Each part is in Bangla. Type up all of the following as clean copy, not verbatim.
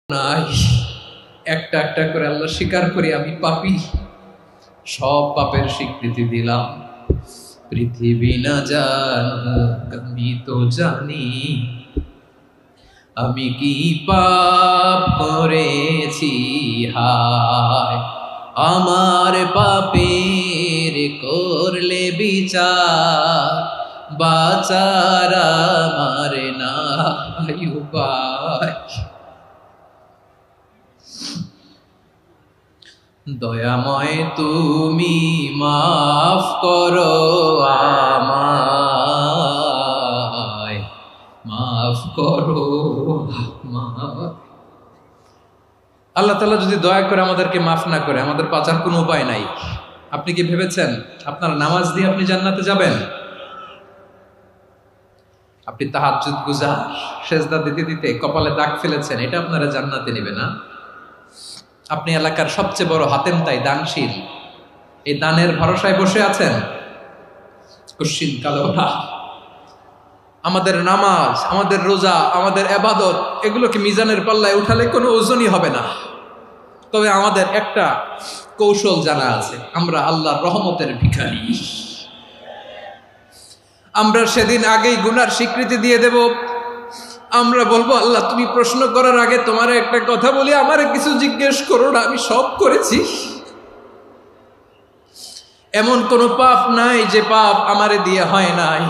নাই, একটা একটা করে আল্লাহ স্বীকার করি আমি পাপী, সব পাপের স্বীকৃতি দিলাম। পৃথিবী না জানুক আমি তো জানি, আমি কি পাপ করেছি। হায় আমার পাপের করলে বিচার, বাঁচার আমার নাই উপায়। দয়াময় তুমি মাফ করো আমায়, মাফ করো আমায়। আল্লাহ তাআলা যদি দয়া করে আমাদেরকে মাফ না করে, আমাদের বাঁচার কোনো উপায় নাই। আপনি কি ভেবেছেন আপনার নামাজ দিয়ে আপনি জান্নাতে যাবেন? আপনি তাহাজ্জুদ গুজার, সেজদা দিতে দিতে কপালে দাগ ফেলেছেন, এটা আপনারা জান্নাতে নেবে না। আপনি এলাকার সবচেয়ে বড় হাতেম তাই দানশীল, এই দানের ভরসায় বসে আছেন, কুশ্চিন কালো না। আমাদের নামাজ, আমাদের রোজা, আমাদের ইবাদত, এগুলোকে মিজানের পাল্লায় উঠালে কোনো ওজনই হবে না। তবে আমাদের একটা কৌশল জানা আছে, আমরা আল্লাহর রহমতের ভিখারি। আমরা সেদিন আগেই গুনার স্বীকৃতি দিয়ে দেব। আমরা বলবো, আল্লাহ তুমি প্রশ্ন করার আগে তোমার একটা কথা বলি, আমারে কিছু জিজ্ঞেস করো না, আমি সব করেছি। এমন কোন পাপ নাই যে পাপ আমারে দিয়ে হয় নাই।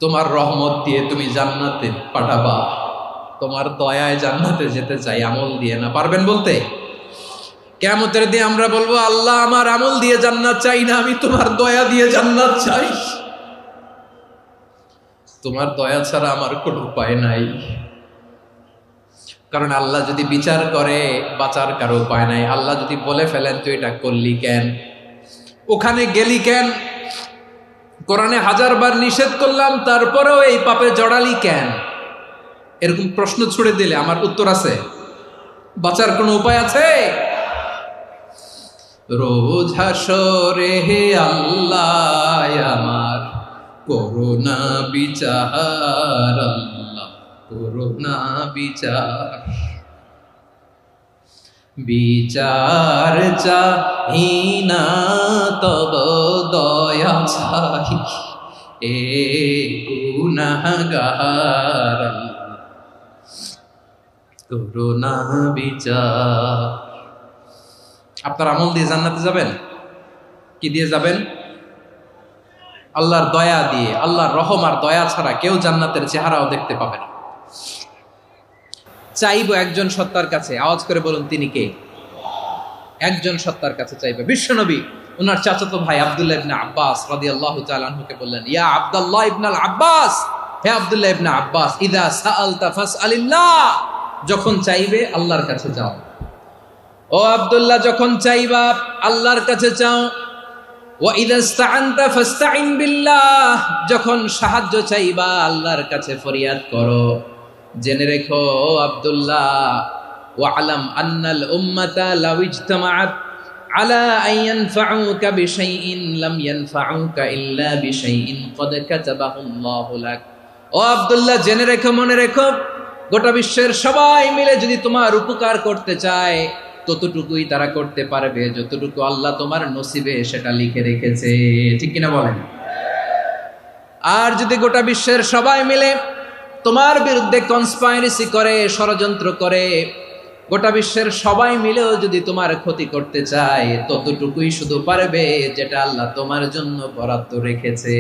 তোমার রহমত দিয়ে তুমি জান্নাতে পাঠাবা, তোমার দয়ায় জান্নাতে যেতে চাই, আমল দিয়ে না। পারবেন বলতে? কিয়ামতের দিন আমরা বলবো, আল্লাহ আমার আমল দিয়ে জান্নাত চাই না, আমি তোমার দয়া দিয়ে জান্নাত চাই। তোমার দয়া ছাড়া আমার কোনো উপায় নাই। কারণ আল্লাহ যদি বিচার করে, বাঁচার কারো উপায় নাই। আল্লাহ যদি বলে ফেলেন তুই এটা করলি কেন, ওখানে গেলি কেন, কোরআনে 1000 বার নিষেধ করলাম তারপরেও এই পাপে জড়ালি কেন, এরকম প্রশ্ন ছুড়ে দিলে আমার উত্তর আছে? বাঁচার কোনো উপায় আছে? রোজ হাসরে হে আল্লাহ আমার করুণা বিচার, আল্লাহ করুণা বিচার। বিচার চাহি না তব দয়া চাই, এ গুনাহগার করুণা বিচার। আপনার আমল দিয়ে জান্নাতে যাবেন? কি দিয়ে যাবেন? আল্লাহর দয়া দিয়ে। আল্লাহর রহম আর দয়া ছাড়া কেউ জান্নাতের চেহারাও দেখতে পাবে না। চাইবো একজন সত্তার কাছে, আওয়াজ করে বলুন তিনি কে? একজন সত্তার কাছে চাইবে। বিশ্বনবী ওনার চাচাতো ভাই আব্দুল্লাহ ইবনে আব্বাস রাদিয়াল্লাহু তাআলা আনহুকে বললেন, ইয়া আব্দুল্লাহ ইবনে আব্বাস, হে আব্দুল্লাহ ইবনে আব্বাস, ইযা সাআলতা ফাসআলিল্লাহ, যখন চাইবে আল্লাহর কাছে যাও। ও আব্দুল্লাহ, যখন চাইবা আল্লাহর কাছে চাও। ওয়া ইযা ইসতাআনতা ফাসতাইন বিল্লাহ, যখন সাহায্য চাইবা আল্লাহর কাছে ফরিয়াদ করো। জেনে রেখো আব্দুল্লাহ, ওয়া'লাম আন্নাল উম্মাতা লাউ ইজতামাআত আলা আন ইয়ানফাউকা বিশাইইন লাম ইয়ানফাউকা ইল্লা বিশাইইন ক্বাদ কাতাবাহু আল্লাহু লাক। ও আব্দুল্লাহ, জেনে রেখো, মনে রেখো, গোটা বিশ্বের সবাই মিলে যদি তোমার উপকার করতে চায় ততটুকুই তারা করতে পারবে যতটুকু আল্লাহ তোমার নসিবে সেটা লিখে রেখেছে। ঠিক কিনা বলেন? আর যদি গোটা বিশ্বের সবাই মিলে তোমার বিরুদ্ধে কনস্পাইরেসি করে, ষড়যন্ত্র করে, গোটা বিশ্বের সবাই মিলেও যদি তোমার ক্ষতি করতে চায় ততটুকুই শুধু পারবে যেটা আল্লাহ তোমার জন্য বরাদ্দ রেখেছে।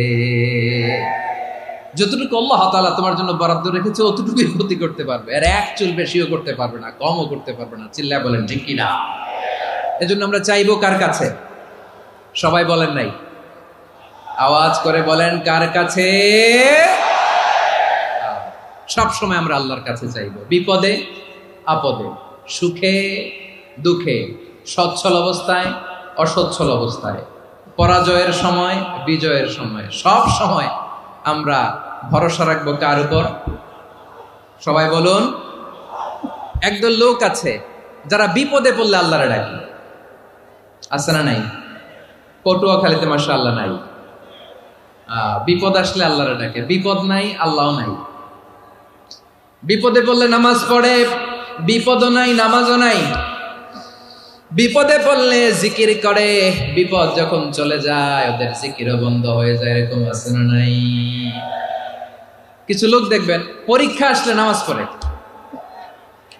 যতটুকু আল্লাহ তাআলা তোমার জন্য বরাদ্দ রেখেছে অতটুকুই ক্ষতি করতে পারবে, আর এক চুল বেশিও করতে পারবে না, কমও করতে পারবে না। চিল্লায় বলেন ঠিক কিনা? এজন্য আমরা চাইবো কার কাছে? সবাই বলেন নাই, আওয়াজ করে বলেন কার কাছে? সব সময় আমরা আল্লাহর কাছে চাইবো, বিপদে আপদে, সুখে দুঃখে, সচ্ছল অবস্থায় অসচ্ছল অবস্থায়, পরাজয়ের সময় বিজয়ের সময়, সব সময় আমরা ভরসা রাখবো কার উপর? সবাই বলুন। একদল লোক আছে যারা বিপদে পড়লে আল্লাহরে ডাকে, আছে না নাই? পটুয়াখালীতে মাশাআল্লাহ নাই। বিপদ আসলে আল্লাহরে ডাকে, বিপদ নাই আল্লাহ নাই। বিপদে পড়লে নামাজ পড়ে, বিপদও নাই নামাজও নাই। বিপদে পড়লে জিকির করে, বিপদ যখন চলে যায় ওদের জিকিরও বন্ধ হয়ে যায়। এরকম আছে না নাই? কিছু লোক দেখবেন পরীক্ষা আসলে নামাজ পড়ে।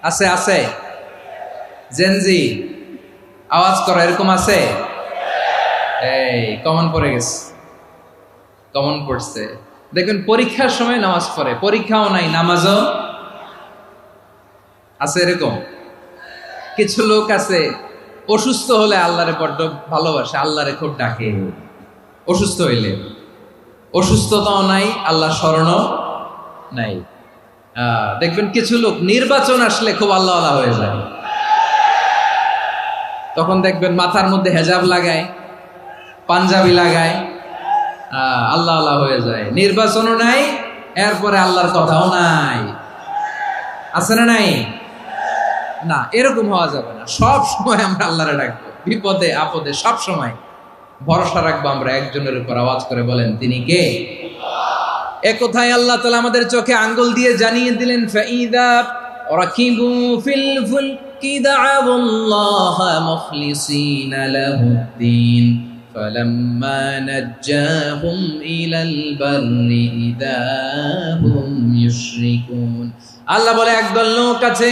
আছে আছে, জেনজি আওয়াজ করো, এরকম আছে? এই কমন পড়ে গেছে, কমন পড়ছে। দেখবেন পরীক্ষার সময় নামাজ পড়ে, পরীক্ষাও নাই নামাজও আছে। এরকম কিছু লোক আছে অসুস্থ হলে আল্লাহরে বড্ড ভালোবাসে, আল্লাহরে খুব ডাকে। অসুস্থ হইলে অসুস্থতাও নাই, আল্লাহ স্মরণও নাই। দেখবেন কিছু লোক নির্বাচন আসলে খুব আল্লাহ আল্লাহ হয়ে যায়। তখন দেখবেন মাথার মধ্যে হেজাব লাগায়, পাঞ্জাবি লাগায়, আল্লাহ আল্লাহ হয়ে যায়। নির্বাচনও নাই, এরপরে আল্লাহর কথাও নাই। আছে না নাই? না, এরকম হওয়া যাবে না। সব সময় আমরা আল্লাহরে ডাকবো, বিপদে আপদে সব সময় ভরসা রাখবো আমরা একজনের উপর। আওয়াজ করে বলেন, তিনি কে? এ কথায় আল্লাহ তাআলা আমাদের চোখে আঙ্গুল দিয়ে জানিয়ে দিলেন, ফাইদা রাকিবু ফিল ফুলকি দা'আউল্লাহা মুখলিসিনা লাহুদ্দিন ফালাম্মা নাজ্জাহুম ইলাল বাররি ইযা হুম ইউশরিকুন। আল্লাহ বলে, একদল লোক আছে,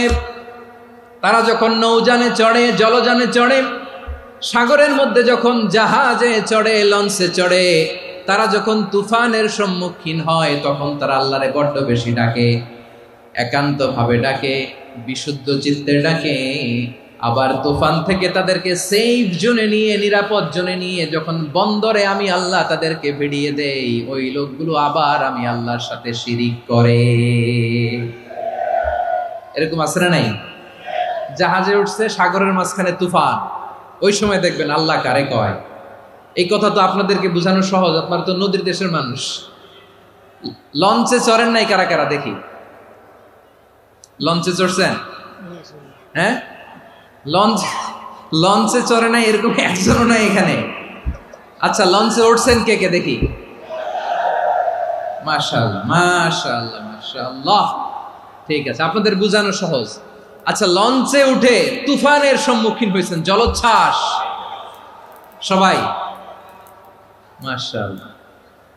তারা যখন নৌযানে চড়ে, জলযানে চড়ে, সাগরের মধ্যে যখন জাহাজে চড়ে, লঞ্চে চড়ে, তারা যখন তুফানের সম্মুখীন হয় তখন তারা আল্লাহরে বড্ড বেশি ডাকে, একান্ত ভাবে ডাকে, বিশুদ্ধ চিত্তে ডাকে। আবার তুফান থেকে তাদেরকে সেফ জোনে নিয়ে, নিরাপদ জোনে নিয়ে যখন বন্দরে আমি আল্লাহ তাদেরকে ভিড়িয়ে দেই, ওই লোকগুলো আবার আমি আল্লাহর সাথে শিরিক করে। এরকম আছে না নাই? জাহাজে উঠছে, সাগরের মাঝখানে তুফান, ওই সময় দেখবেন আল্লাহ কারে কয়। এই কথা তো আপনাদেরকে বোঝানো সহজ, আপনারা তো নদীর দেশের মানুষ। লঞ্চে চড়েন নাই কারা কারা দেখি? লঞ্চে চড়ছেন? হ্যাঁ, লঞ্চে চড়ে নাই এরকম একজনও নাই এখানে। আচ্ছা, লঞ্চে উঠছেন কে কে দেখি? মাশাআল্লাহ মাশাআল্লাহ মাশাআল্লাহ, ঠিক আছে, আপনাদের বোঝানো সহজ। আচ্ছা, লঞ্চে উঠে তুফানের সম্মুখীন হয়েছেন, জলোচ্ছ্বাস সবাই? মাশাআল্লাহ।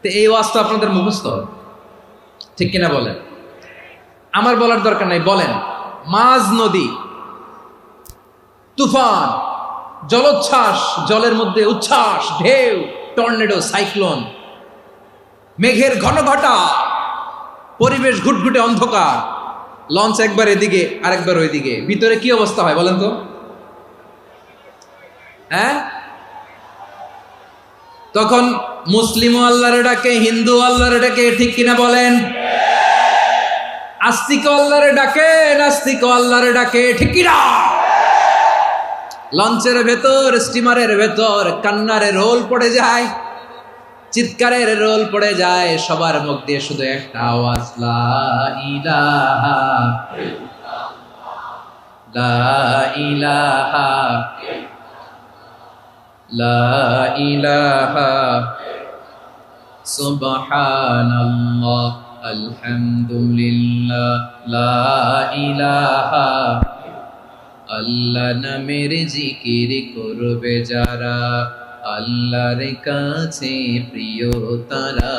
তো এই ওয়াজ তো আপনাদের মুখস্থ, ঠিক কিনা বলেন? আমার বলার দরকার নাই, বলেন। মাঝ নদী, তুফান, জলোচ্ছ্বাস, জলের মধ্যে উচ্ছ্বাস, ঢেউ, টর্নেডো, সাইক্লোন, মেঘের ঘনঘটা, পরিবেশ ঘুটঘুটে অন্ধকার, লঞ্চ একবার এদিকে আরেকবার ওইদিকে, ভিতরে কি অবস্থা হয় বলেন তো? হ্যাঁ, তখন মুসলিম আল্লাহর ডাকে, হিন্দু আল্লাহর ডাকে, ঠিক কিনা বলেন? আস্তিক আল্লাহর ডাকে, নাস্তিক আল্লাহর ডাকে, ঠিক কিনা? লঞ্চের ভেতর, স্টিমারের ভেতর কান্নারে রোল পড়ে যায়, চিৎকারের রোল পড়ে যায়, সবার মুখ দিয়ে শুধু একটা আওয়াজ, লা ইলাহা লা ইলাহা লা ইলাহা সুবহানাল্লাহ আলহামদুলিল্লাহ লা ইলাহা। আল্লাহ নামের জিকির করবে যারা, আল্লাহর কাছে প্রিয় তারা,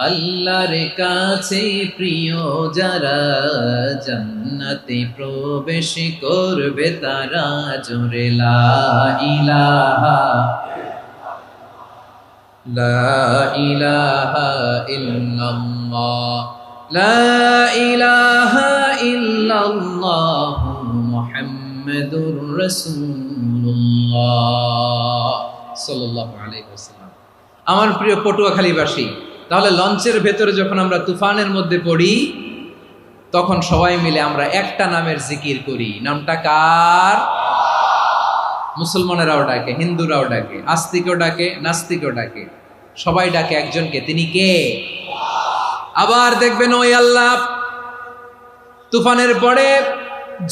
আল্লাহর কাছে প্রিয় যারা, জান্নাতে প্রবেশ করবে তারা, জোরে লা ইলাহা লা ইলাহা ইল্লাল্লাহ লা ইলাহা ইল্লাল্লাহ মুহাম্মাদুর রাসূলুল্লাহ সাল্লাল্লাহু আলাইহি ওয়াসাল্লাম। আমার প্রিয় পটুয়াখালীবাসী, তাহলে লঞ্চের ভেতরে যখন আমরা তুফানের মধ্যে পড়ি, তখন সবাই মিলে আমরা একটা নামের জিকির করি। নামটা কার? মুসলমানেরাও ডাকে, হিন্দুরাও ডাকে, আস্তিকও ডাকে, নাস্তিকও ডাকে, সবাই ডাকে একজনকে, তিনি কে? আবার দেখবেন ওই আল্লাহ তুফানের পরে,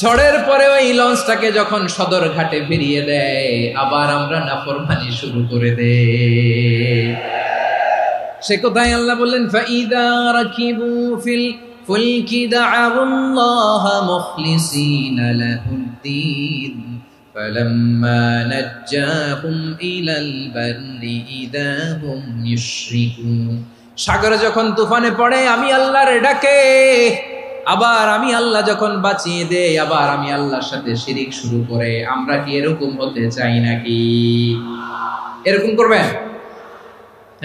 ঝড়ের পরে ওই লঞ্চটাকে যখন সদর ঘাটে ফিরিয়ে দেয়, আবার আমরা নাফরমানি শুরু করে দেই। সে কোথায় আল্লাহ বললেন, ফাইদা রাকিবু ফিল فُلْكِ دَعَوُا اللَّهَ مُخْلِصِينَ لَهُ الدِّينَ فَلَمَّا نَجَّاهُمْ إِلَى الْبَرِّ إِذَا هُمْ يُشْرِكُونَ। সাগরে যখন তুফানে পড়ে আমি আল্লাহর ডাকে, আবার আমি আল্লাহ যখন বাঁচিয়ে দেই, আবার আমি আল্লাহর সাথে শিরিক শুরু করে। আমরা কি এরকম হতে চাই নাকি? এরকম করবেন?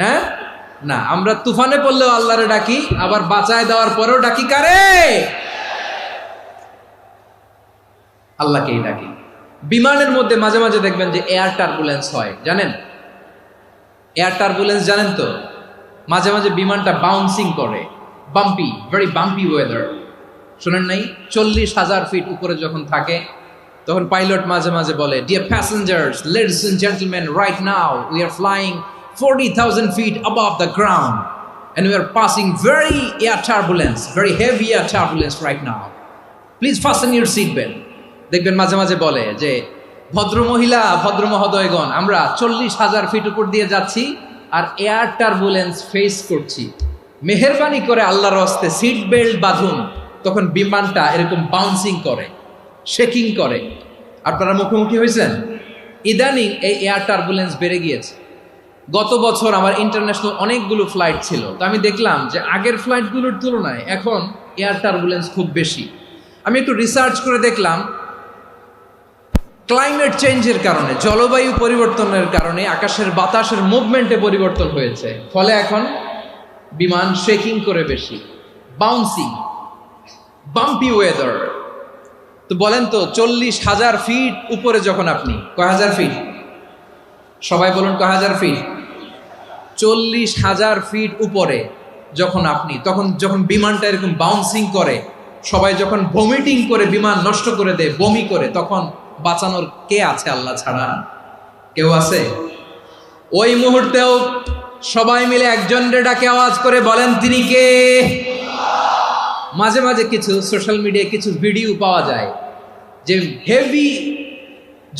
হ্যাঁ না, আমরা তুফানে পড়লেও আল্লাহরে ডাকি, আবার বাঁচায় দেওয়ার পরেও ডাকি কারে? আল্লাহকেই ডাকি। বিমানের মধ্যে মাঝে মাঝে দেখবেন যে এয়ার টার্বুলেন্স হয়, জানেন? এয়ার টার্বুলেন্স জানেন তো? মাঝে মাঝে বিমানটা বাউন্সিং করে, বাম্পি, ভেরি বাম্পি ওয়েদার। শুনেন নাই? 40,000 ফিট উপরে যখন থাকে তখন পাইলট মাঝে মাঝে বলে, dear passengers, ladies and gentleman, right now we are flying 40,000 feet above the ground and we are passing very air turbulence, very heavy air turbulence right now. Please fasten your seat belt. দেখবেন মাঝে মাঝে বলে যে ভদ্র মহিলা, ভদ্র মহোদয়গণ, আমরা 40,000 ফিট উপর দিয়ে যাচ্ছি আর এয়ার টার্বুলেন্স ফেস করছি, মেহেরবানি করে আল্লাহর হস্তে সিট বেল্ট বাঁধুন। তখন বিমানটা এরকম বাউন্সিং করে, শেকিং করে। আপনারা মুখোমুখি হয়েছেন? ইদানিং এই এয়ার টার্বুলেন্স বেড়ে গিয়েছে। গত বছর আমার ইন্টারন্যাশনাল অনেকগুলো ফ্লাইট ছিল, তো আমি দেখলাম যে আগের ফ্লাইটগুলোর তুলনায় এখন এয়ার টার্বুলেন্স খুব বেশি। আমি একটু রিসার্চ করে দেখলাম, ক্লাইমেট চেঞ্জের কারণে, জলবায়ু পরিবর্তনের কারণে আকাশের বাতাসের মুভমেন্টে পরিবর্তন হয়েছে, ফলে এখন বিমান শেকিং করে বেশি, বাউন্সিং, বাম্পি ওয়েদার। তো বলেন তো 40,000 ফিট উপরে যখন আপনি, কয় হাজার ফিট? সবাই বলুন কয় হাজার ফিট? 40,000 ফিট উপরে যখন আপনি, তখন যখন বিমানটা এরকম বাউন্সিং করে, সবাই যখন ভমিটিং করে বিমান নষ্ট করে দেয়, বমি করে, তখন বাঁচানোর কে আছে আল্লাহ ছাড়া? কেউ আছে? ওই মুহূর্তেও সবাই মিলে একজনের ডাকে আওয়াজ করে বলেন তিনি কে? মাঝে মাঝে কিছু সোশ্যাল মিডিয়ায় কিছু ভিডিও পাওয়া যায় যে হেভি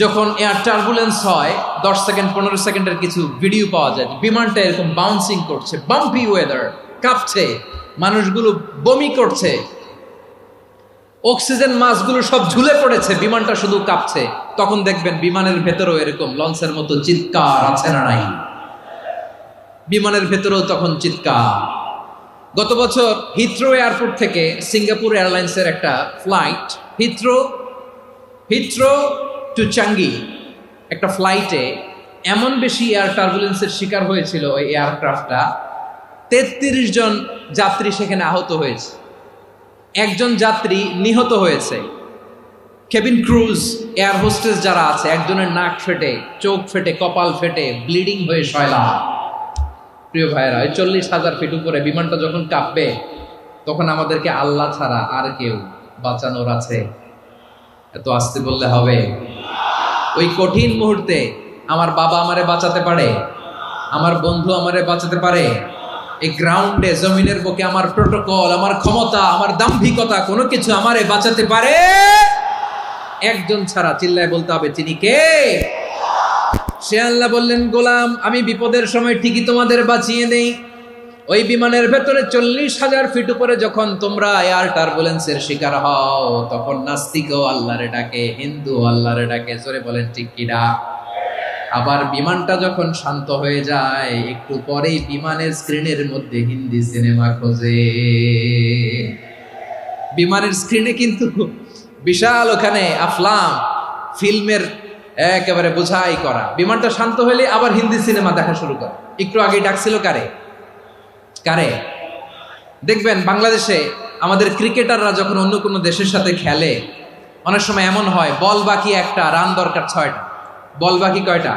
যখন এয়ার টার্বুলেন্স হয়, 10 সেকেন্ড 15 সেকেন্ডের কিছু ভিডিও পাওয়া যায়, বিমানটা এরকম বাউন্সিং করছে, বাম্পি ওয়েদার, কাঁপছে, মানুষগুলো বমি করছে, অক্সিজেন মাসগুলো সব ঝুলে পড়েছে, বিমানটা শুধু কাঁপছে। তখন দেখবেন বিমানের ভেতরেও এরকম লঞ্চের মতো চিৎকার আছে না নাই? বিমানের ভেতরেও তখন চিৎকার। গত বছর হিথ্রো এয়ারপোর্ট থেকে সিঙ্গাপুর এয়ারলাইন্সের একটা ফ্লাইট, হিথ্রো টু চাঙ্গি, একটা ফ্লাইটে এমন বেশি এয়ার টার্বুলেন্সের শিকার হয়েছিল ওই এয়ারক্রাফটটা, 33 জন যাত্রী সেখানে আহত হয়েছে, একজন যাত্রী নিহত হয়েছে। কেবিন ক্রুজ, এয়ার হোস্টেস যারা আছে, একজনের নাক ফেটে, চোখ ফেটে, কপাল ফেটে, ব্লিডিং হয়ে শয়লা। প্রিয় ভাইয়েরা, ওই 40,000 ফিট উপরে বিমানটা যখন কাঁপবে, তখন আমাদেরকে আল্লাহ ছাড়া আর কেউ বাঁচানোর আছে? এত আসতে বললে হবে? ওই কঠিন মুহূর্তে আমার বাবা আমারে বাঁচাতে পারে, আমার বন্ধু আমারে বাঁচাতে পারে। এই গ্রাউন্ডে, জমিনের বুকে আমার প্রোটোকল, আমার ক্ষমতা, আমার দাম্ভিকতা, কোনো কিছু আমারে বাঁচাতে পারে? একজন ছাড়া। চিল্লায় বলতে হবে তিনি কে? সে আল্লাহ বললেন, গোলাম আমি বিপদের সময় ঠিকই তোমাদের বাঁচিয়ে দেই। ওই বিমানের ভেতরে 40,000 ফিট উপরে যখন তোমরা এয়ার টার্বুলেন্সের শিকার হও, তখন নাস্তিকও আল্লাহরে ডাকে, হিন্দু আল্লাহরে ডাকে। জোরে বলেন ঠিক কিনা? আবার বিমানটা যখন শান্ত হয়ে যায়, একটু পরেই বিমানের স্ক্রিনের মধ্যে হিন্দি সিনেমা খোঁজে। বিমানের স্ক্রিনে কিন্তু বিশাল ওখানে আফলাম, ফিল্মের একেবারে বোঝাই করা। বিমানটা শান্ত হলে আবার হিন্দি সিনেমা দেখা শুরু করে। একটু আগে ডাকছিল কারে? দেখবেন বাংলাদেশে আমাদের ক্রিকেটাররা যখন অন্য কোনো দেশের সাথে খেলে, অনেক সময় এমন হয়, বল বাকি একটা, রান দরকার 6টা। বল বাকি কয়টা?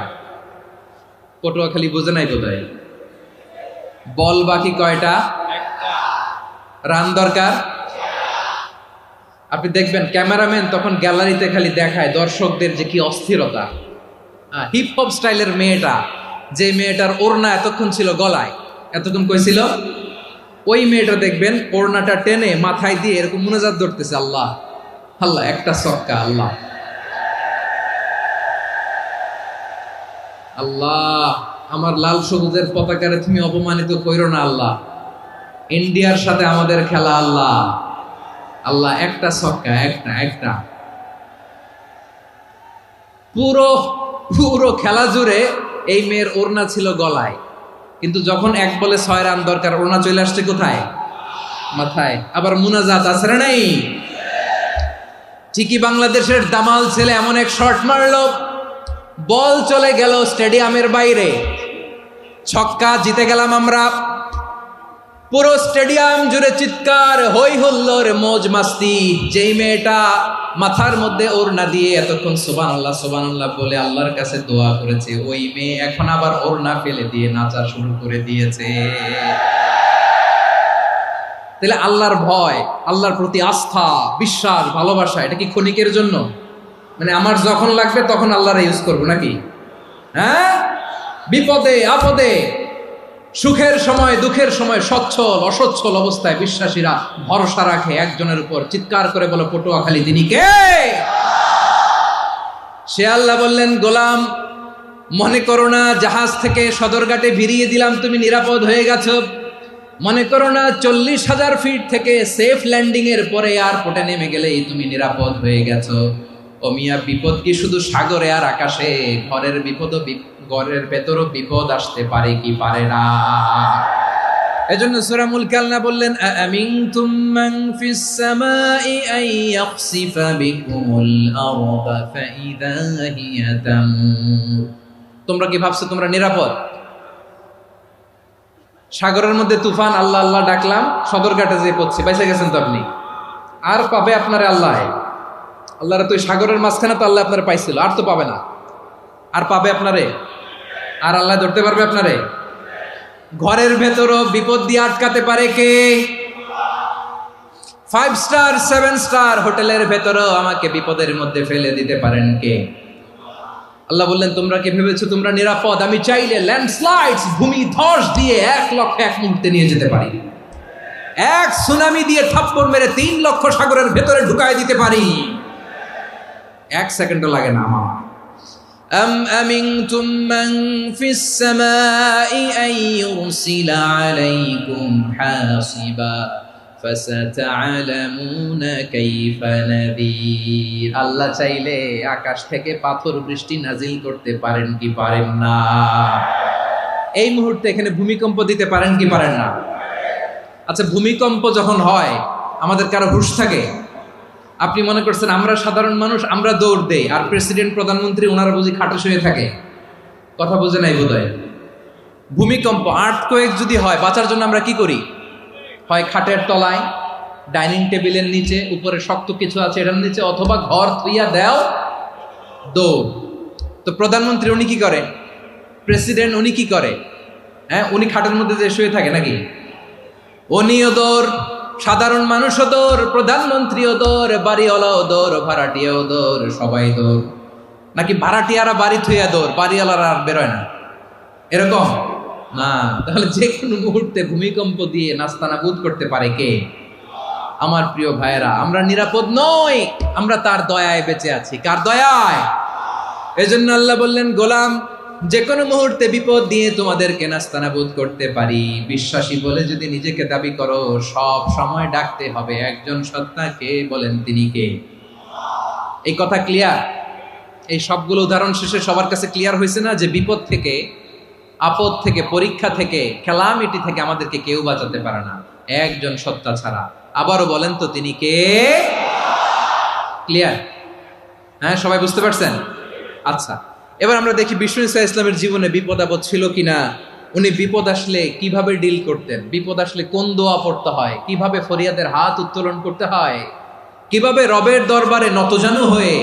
পটুয়াখালী বোঝে নাই বোধহয়। বল বাকি কয়টা? রান দরকার। আপনি দেখবেন ক্যামেরাম্যান তখন গ্যালারিতে খালি দেখায় দর্শকদের যে কি অস্থিরতা। হিপ হপ স্টাইলের মেয়েটা, যে মেয়েটার ওড়না এতক্ষণ ছিল গলায়, এতক্ষণ কইছিল, ওই মেয়েটা দেখবেন ওড়নাটা টেনে মাথায় দিয়ে এরকম মুনাজাত ধরতেছে, আল্লাহ আল্লাহ, একটা সক্কা, আল্লাহ আল্লাহ, আমার লাল সবুজের পতাকারে তুমি অপমানিত কইরো না আল্লাহ। ইন্ডিয়ার সাথে আমাদের খেলা আল্লাহ আল্লাহ, একটা ছক্কা, একটা পুরো পুরো খেলা জুড়ে এই মেয়ের ওড়না ছিল গলায়, কিন্তু যখন 1 বলে 6 রান দরকার ওড়না চলে আসছে কোথায়? মাথায়। আবার মুনাজাত আছে না নাই? ঠিকই বাংলাদেশের দামাল ছেলে এমন এক শট মারলো, বল চলে গেল স্টেডিয়ামের বাইরে, ছক্কা, জিতে গেলাম আমরা। পুরো স্টেডিয়াম জুড়ে চিৎকার, হই হুল্লোড়, মৌজ মাস্তি। যেই মেয়েটা মাথার মধ্যে ওড়না দিয়ে এতক্ষণ সুবহানাল্লাহ সুবহানাল্লাহ বলে আল্লাহর কাছে দোয়া করেছে, ওই মেয়ে এখন আবার ওড়না ফেলে দিয়ে নাচা শুরু করে দিয়েছে। তাহলে আল্লাহর ভয়, আল্লাহর প্রতি আস্থা, বিশ্বাস, ভালোবাসা, এটা কি ক্ষণিকের জন্য? মানে আমার যখন লাগবে তখন আল্লাহর ইউজ করবো নাকি? হ্যাঁ, বিপদে আপদে, সুখের সময় দুঃখের সময়, সচ্ছল অসচ্ছল অবস্থায় বিশ্বাসীরা ভরসা রাখে একজনের উপর। চিৎকার করে বলো, পটুয়াখালী তিনি কে? সে আল্লাহ বললেন, গোলাম মনে করো না জাহাজ থেকে সদরঘাটে ভিড়িয়ে দিলাম তুমি নিরাপদ হয়ে গেছো। মনে করো না 40,000 ফিট থেকে সেফ ল্যান্ডিং এর পরে এয়ারপোর্টে নেমে গেলেই তুমি নিরাপদ হয়ে গেছো। ও মিয়া, বিপদ কি শুধু সাগরে আর আকাশে? ঘরের বিপদও, ঘরের ভেতরও বিপদ আসতে পারে কি পারে না? এজন্য সূরা মুলক আল্লাহ বললেন, আমিনতুম মান ফিস সামাই আন ইয়াখসিফা বিকুমুল আরদা ফাইদা হিয়া তামুর। তোমরা কি ভাবছো তোমরা নিরাপদ? সাগরের মধ্যে তুফান, আল্লাহ আল্লাহ ডাকলাম, সদরঘাটে যেয়ে পড়ছে, বেঁচে গেছেন তো আপনি। আর পাবে আপনারে আল্লাহ? আল্লাহর তো সাগরের মাঝখানে তো আল্লাহ আপনারে পাইছিল, আর তো পাবে না। আর পাবে আপনারে? আর আল্লাহ ধরতে পারবে আপনারে? ঘরের ভেতরও বিপদ দিয়ে আটকাতে পারে কে? 5 স্টার 7 স্টার হোটেলের ভেতরও আমাকে বিপদের মধ্যে ফেলে দিতে পারেন কে? আল্লাহ বললেন, তোমরা কি ভেবেছো তোমরা নিরাপদ? আমি চাইলে ল্যান্ডস্লাইডস, ভূমি ধস দিয়ে 1 লক্ষ 1 মুহূর্তে নিয়ে যেতে পারি। 1 সুনামি দিয়ে থাপ্পড় মেরে 3 লক্ষ সাগরের ভেতরে ঢুকায় দিতে পারি। 1 সেকেন্ডও লাগে না আমার। أم أمنتم من في السماء أن يرسل عليكم حاصبا فستعلمون كيف نذير। আল্লাহ চাইলে আকাশ থেকে পাথর বৃষ্টি নাজিল করতে পারেন কি পারেন না? এই মুহূর্তে এখানে ভূমিকম্প দিতে পারেন কি পারেন না? আচ্ছা, ভূমিকম্প যখন হয় আমাদের কারো হুঁশ থাকে? আপনি মনে করছেন আমরা সাধারণ মানুষ, আমরা দৌড় দেই, আর প্রেসিডেন্ট প্রধানমন্ত্রী ওনারা বুঝি খাটে শুয়ে থাকে? কথা বুঝে নাই বোধহয়। ভূমিকম্প, আর্থকোয়েক যদি হয়, বাঁচার জন্য আমরা কি করি? হয় খাটের তলায়, ডাইনিং টেবিলের নিচে, উপরে শক্ত কিছু আছে এটার নিচে, অথবা ঘর থুইয়া দেও দৌড়। তো প্রধানমন্ত্রী উনি কি করে? প্রেসিডেন্ট উনি কি করে? হ্যাঁ, উনি খাটের মধ্যে যে শুয়ে থাকে নাকি? উনিও দৌড়, সাধারণ মানুষও দৌড়, প্রধানমন্ত্রীও দৌড়, বাড়িওয়ালাও দৌড়, ভাড়াটিয়াও দৌড়, সবাই দৌড়। নাকি ভাড়াটিয়ারা বাড়ি থুইয়া দৌড়, বাড়িওয়ালারা আর বেরোয় না? এরকম না। তাহলে যে কোনো মুহূর্তে ভূমিকম্প দিয়ে নাস্তানাবুদ করতে পারে কে? আমার প্রিয় ভাইয়েরা, আমরা নিরাপদ নই, আমরা তার দয়ায় বেঁচে আছি। কার দয়ায়? এজন্য আল্লাহ বললেন, গোলাম যে কোনো মুহূর্তে বিপদ দিয়ে তোমাদেরকে নাস্তানাবুদ করতে পারি। বিশ্বাসী বলে যদি নিজেকে দাবি করো, সব সময় ডাকতে হবে একজন সত্তাকে। বলেন তিনি কে? এই কথা ক্লিয়ার? এই সবগুলো উদাহরণ শেষে সবার কাছে ক্লিয়ার হয়েছে না যে বিপদ থেকে, আপদ থেকে, পরীক্ষা থেকে, ক্যালামিটি থেকে আমাদেরকে কেউ বাঁচাতে পারে না একজন সত্তা ছাড়া। আবারও বলেন তো তিনি কে? ক্লিয়ার? হ্যাঁ, সবাই বুঝতে পারছেন? আচ্ছা, এবার আমরা দেখি বিষ্ণু ঈসা ইসলামের জীবনে বিপদ আপদ ছিল কিনা। উনি বিপদ আসলে কিভাবে ডিল করতেন, বিপদ আসলে কোন দোয়া পড়তে হয়, কিভাবে ফরিয়াদের হাত উত্তোলন করতে হয়, কিভাবে রবের দরবারে নতজানু হয়ে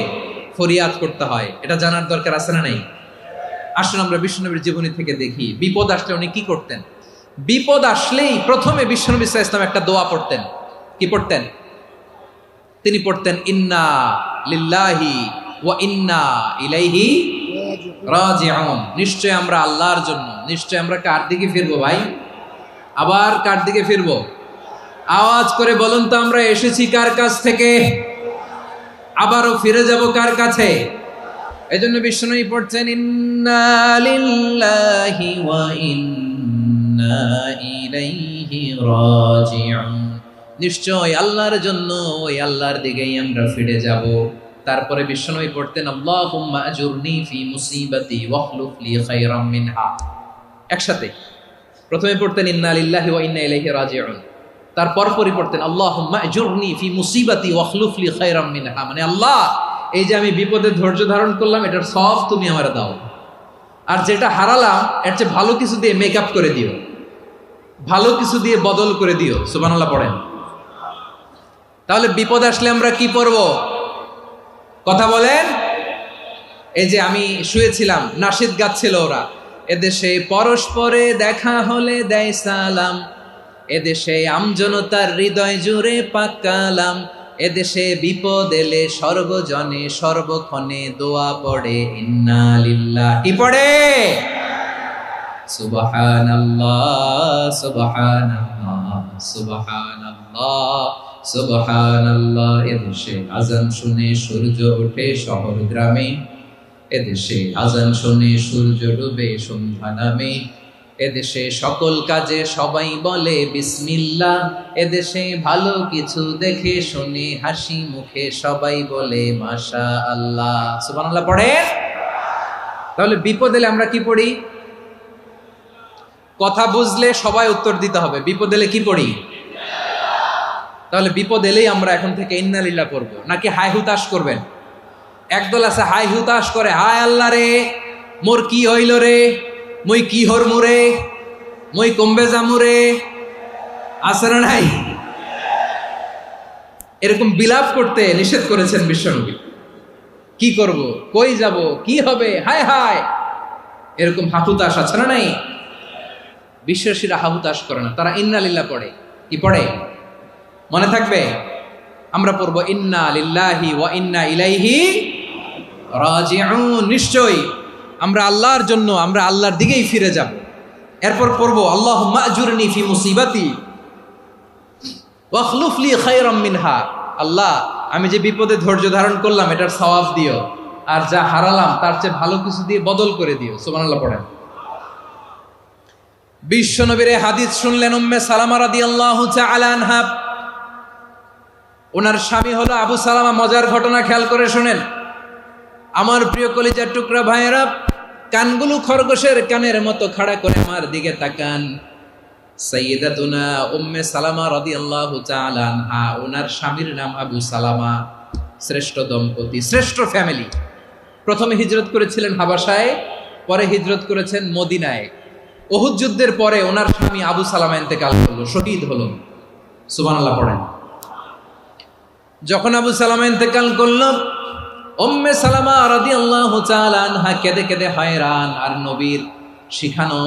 ফরিয়াদ করতে হয়, এটা জানার দরকার আছে না নাই? আসলে আমরা বিশ্বনবীর জীবনী থেকে দেখি বিপদ আসলে উনি কি করতেন। বিপদ আসলেই প্রথমে বিশ্বনবী সাল্লাল্লাহু আলাইহি ওয়াসাল্লাম একটা দোয়া পড়তেন। কি পড়তেন? তিনি পড়তেন, ইন্না লিল্লাহি ওয়া ইন্না ইলাইহি রাজিউন। নিশ্চয় আমরা আল্লাহর জন্য, নিশ্চয় আমরা কার দিকে ফিরবো ভাই? আবার কার দিকে ফিরবো? আওয়াজ করে বলুন তো, আমরা এসেছি কার কাছ থেকে, আবারও ফিরে যাব কার কাছে? এজন্য বিশ্বনবী পড়ছেন, ইন্না লিল্লাহি ওয়া ইন্না ইন্না ইলাইহি রাজিউন। নিশ্চয় আল্লাহর জন্য, ওই আল্লাহর দিকেই আমরা ফিরে যাব। তারপরে বিশ্বনবী পড়তেন আল্লাহুম্মা আজুরনি ফি মুসিবাতি ওয়াখলুফ লি খায়রাম মিনহা। একসাথে প্রথমে পড়তেন ইন্না লিল্লাহি ওয়া ইন্না ইলাইহি রাজিউন, তারপর পরে পড়তেন আল্লাহুম্মা আজুরনি ফি মুসিবাতি ওয়াখলুফ লি খায়রাম মিনহা, মানে আল্লাহ এই যে আমি বিপদে ধৈর্য ধারণ করলাম এটার সব তুমি আমারে দাও, আর যেটা হারালাম এর চেয়ে ভালো কিছু দিয়ে মেকআপ করে দিও, ভালো কিছু দিয়ে বদল করে দিও। সুবহানাল্লাহ পড়েন। তাহলে বিপদ আসলে আমরা কি পড়ব? কথা বলেন। এই যে আমি শুয়েছিলাম, নাশিদ গাচ্ছিল ওরা, এদেশে পরস্পরে দেখা হলে দেয় সালাম, এদেশে আমজনতার হৃদয় জুড়ে পাকালাম, এদেশে বিপদ এলে সর্বজনে সর্বক্ষণে দোয়া পড়ে ইন্না লিল্লাহ। কি পড়ে? সুবহানাল্লাহ সুবহানাল্লাহ সুবহানাল্লাহ সুবহানাল্লাহ। এদেশে আজান শুনে সূর্য ওঠে শহর গ্রামে, এদেশে আজান শুনে সূর্য ডুবে সন্ধ্যা নামে, এদেশে সকল কাজে সবাই বলে বিসমিল্লাহ, এদেশে ভালো কিছু দেখে শুনে হাসি মুখে সবাই বলে মাশাআল্লাহ। সুবহানাল্লাহ পড়েন। তাহলে বিপদ এলে আমরা কি পড়ি? কথা বুঝলে সবাই উত্তর দিতে হবে। বিপদ এলে কি পড়ি? তাহলে বিপদ এলেই আমরা এখন থেকে ইন্না লিল্লাহ পড়বো, নাকি হাই হুতাশ করবেন? একদল আছে হাই হুতাশ করে, হায় আল্লাহ রে মোর কি হইল রে, মই কি হরমু রে, মই কমবে জামু রে, আছে না নাই? এরকম বিলাপ করতে নিষেধ করেছেন বিশ্বনবী। কি করব, কই যাব, কি হবে, হায় হায়, এরকম হাহুতাশ আছে না নাই? বিশ্বাসীরা হাহুতাশ করে না, তারা ইন্না লিল্লাহ পড়ে। কি পড়ে মনে থাকবে? আমরা পড়বো ইন্না লিল্লাহি ওয়া ইন্না ইলাইহি রাজিউন। নিশ্চয়ই আমরা আল্লাহর জন্য, আমরা আল্লাহর দিকেই ফিরে যাব। এরপর পড়বো আল্লাহুম্মা আজুরনি ফি মুসিবাতি ওয়াখলুফ লি খায়রাম মিনহা। আল্লাহ আমি যে বিপদে ধৈর্য ধারণ করলাম এটার সওয়াব দিও, আর যা হারালাম তার চেয়ে ভালো কিছু দিয়ে বদল করে দিও। সুবহানাল্লাহ পড়েন। বিশ্বনবীর হাদিস শুনলেন উম্মে সালামা রাদিয়াল্লাহু তাআলা আনহা। ওনার স্বামী হলো আবু সালামা। মজার ঘটনা খেয়াল করে শুনেন আমার প্রিয় কলিজার টুকরা ভাইয়েরা। কানগুলো খরগোশের কানের মতো খাড়া করে আমার দিকে তাকান। সাইয়্যিদাতুনা উম্মে সালামা রাদিয়াল্লাহু তাআলা আনহা, ওনার স্বামীর নাম আবু সালামা। শ্রেষ্ঠ দম্পতি, শ্রেষ্ঠ ফ্যামিলি। প্রথমে হিজরত করেছিলেন হাবাসায়, পরে হিজরত করেছেন মদিনায়। উহুদ যুদ্ধের পরে ওনার স্বামী আবু সালামা ইন্তেকাল করলো, শহীদ হলো। সুবহানাল্লাহ পড়েন। যখন আবু সালামা ইন্তেকাল করলো, উম্মে সালামা রাদিয়াল্লাহু তাআলা আনহা কেঁদে কেঁদে হয়রান। আর নবীর শিখানো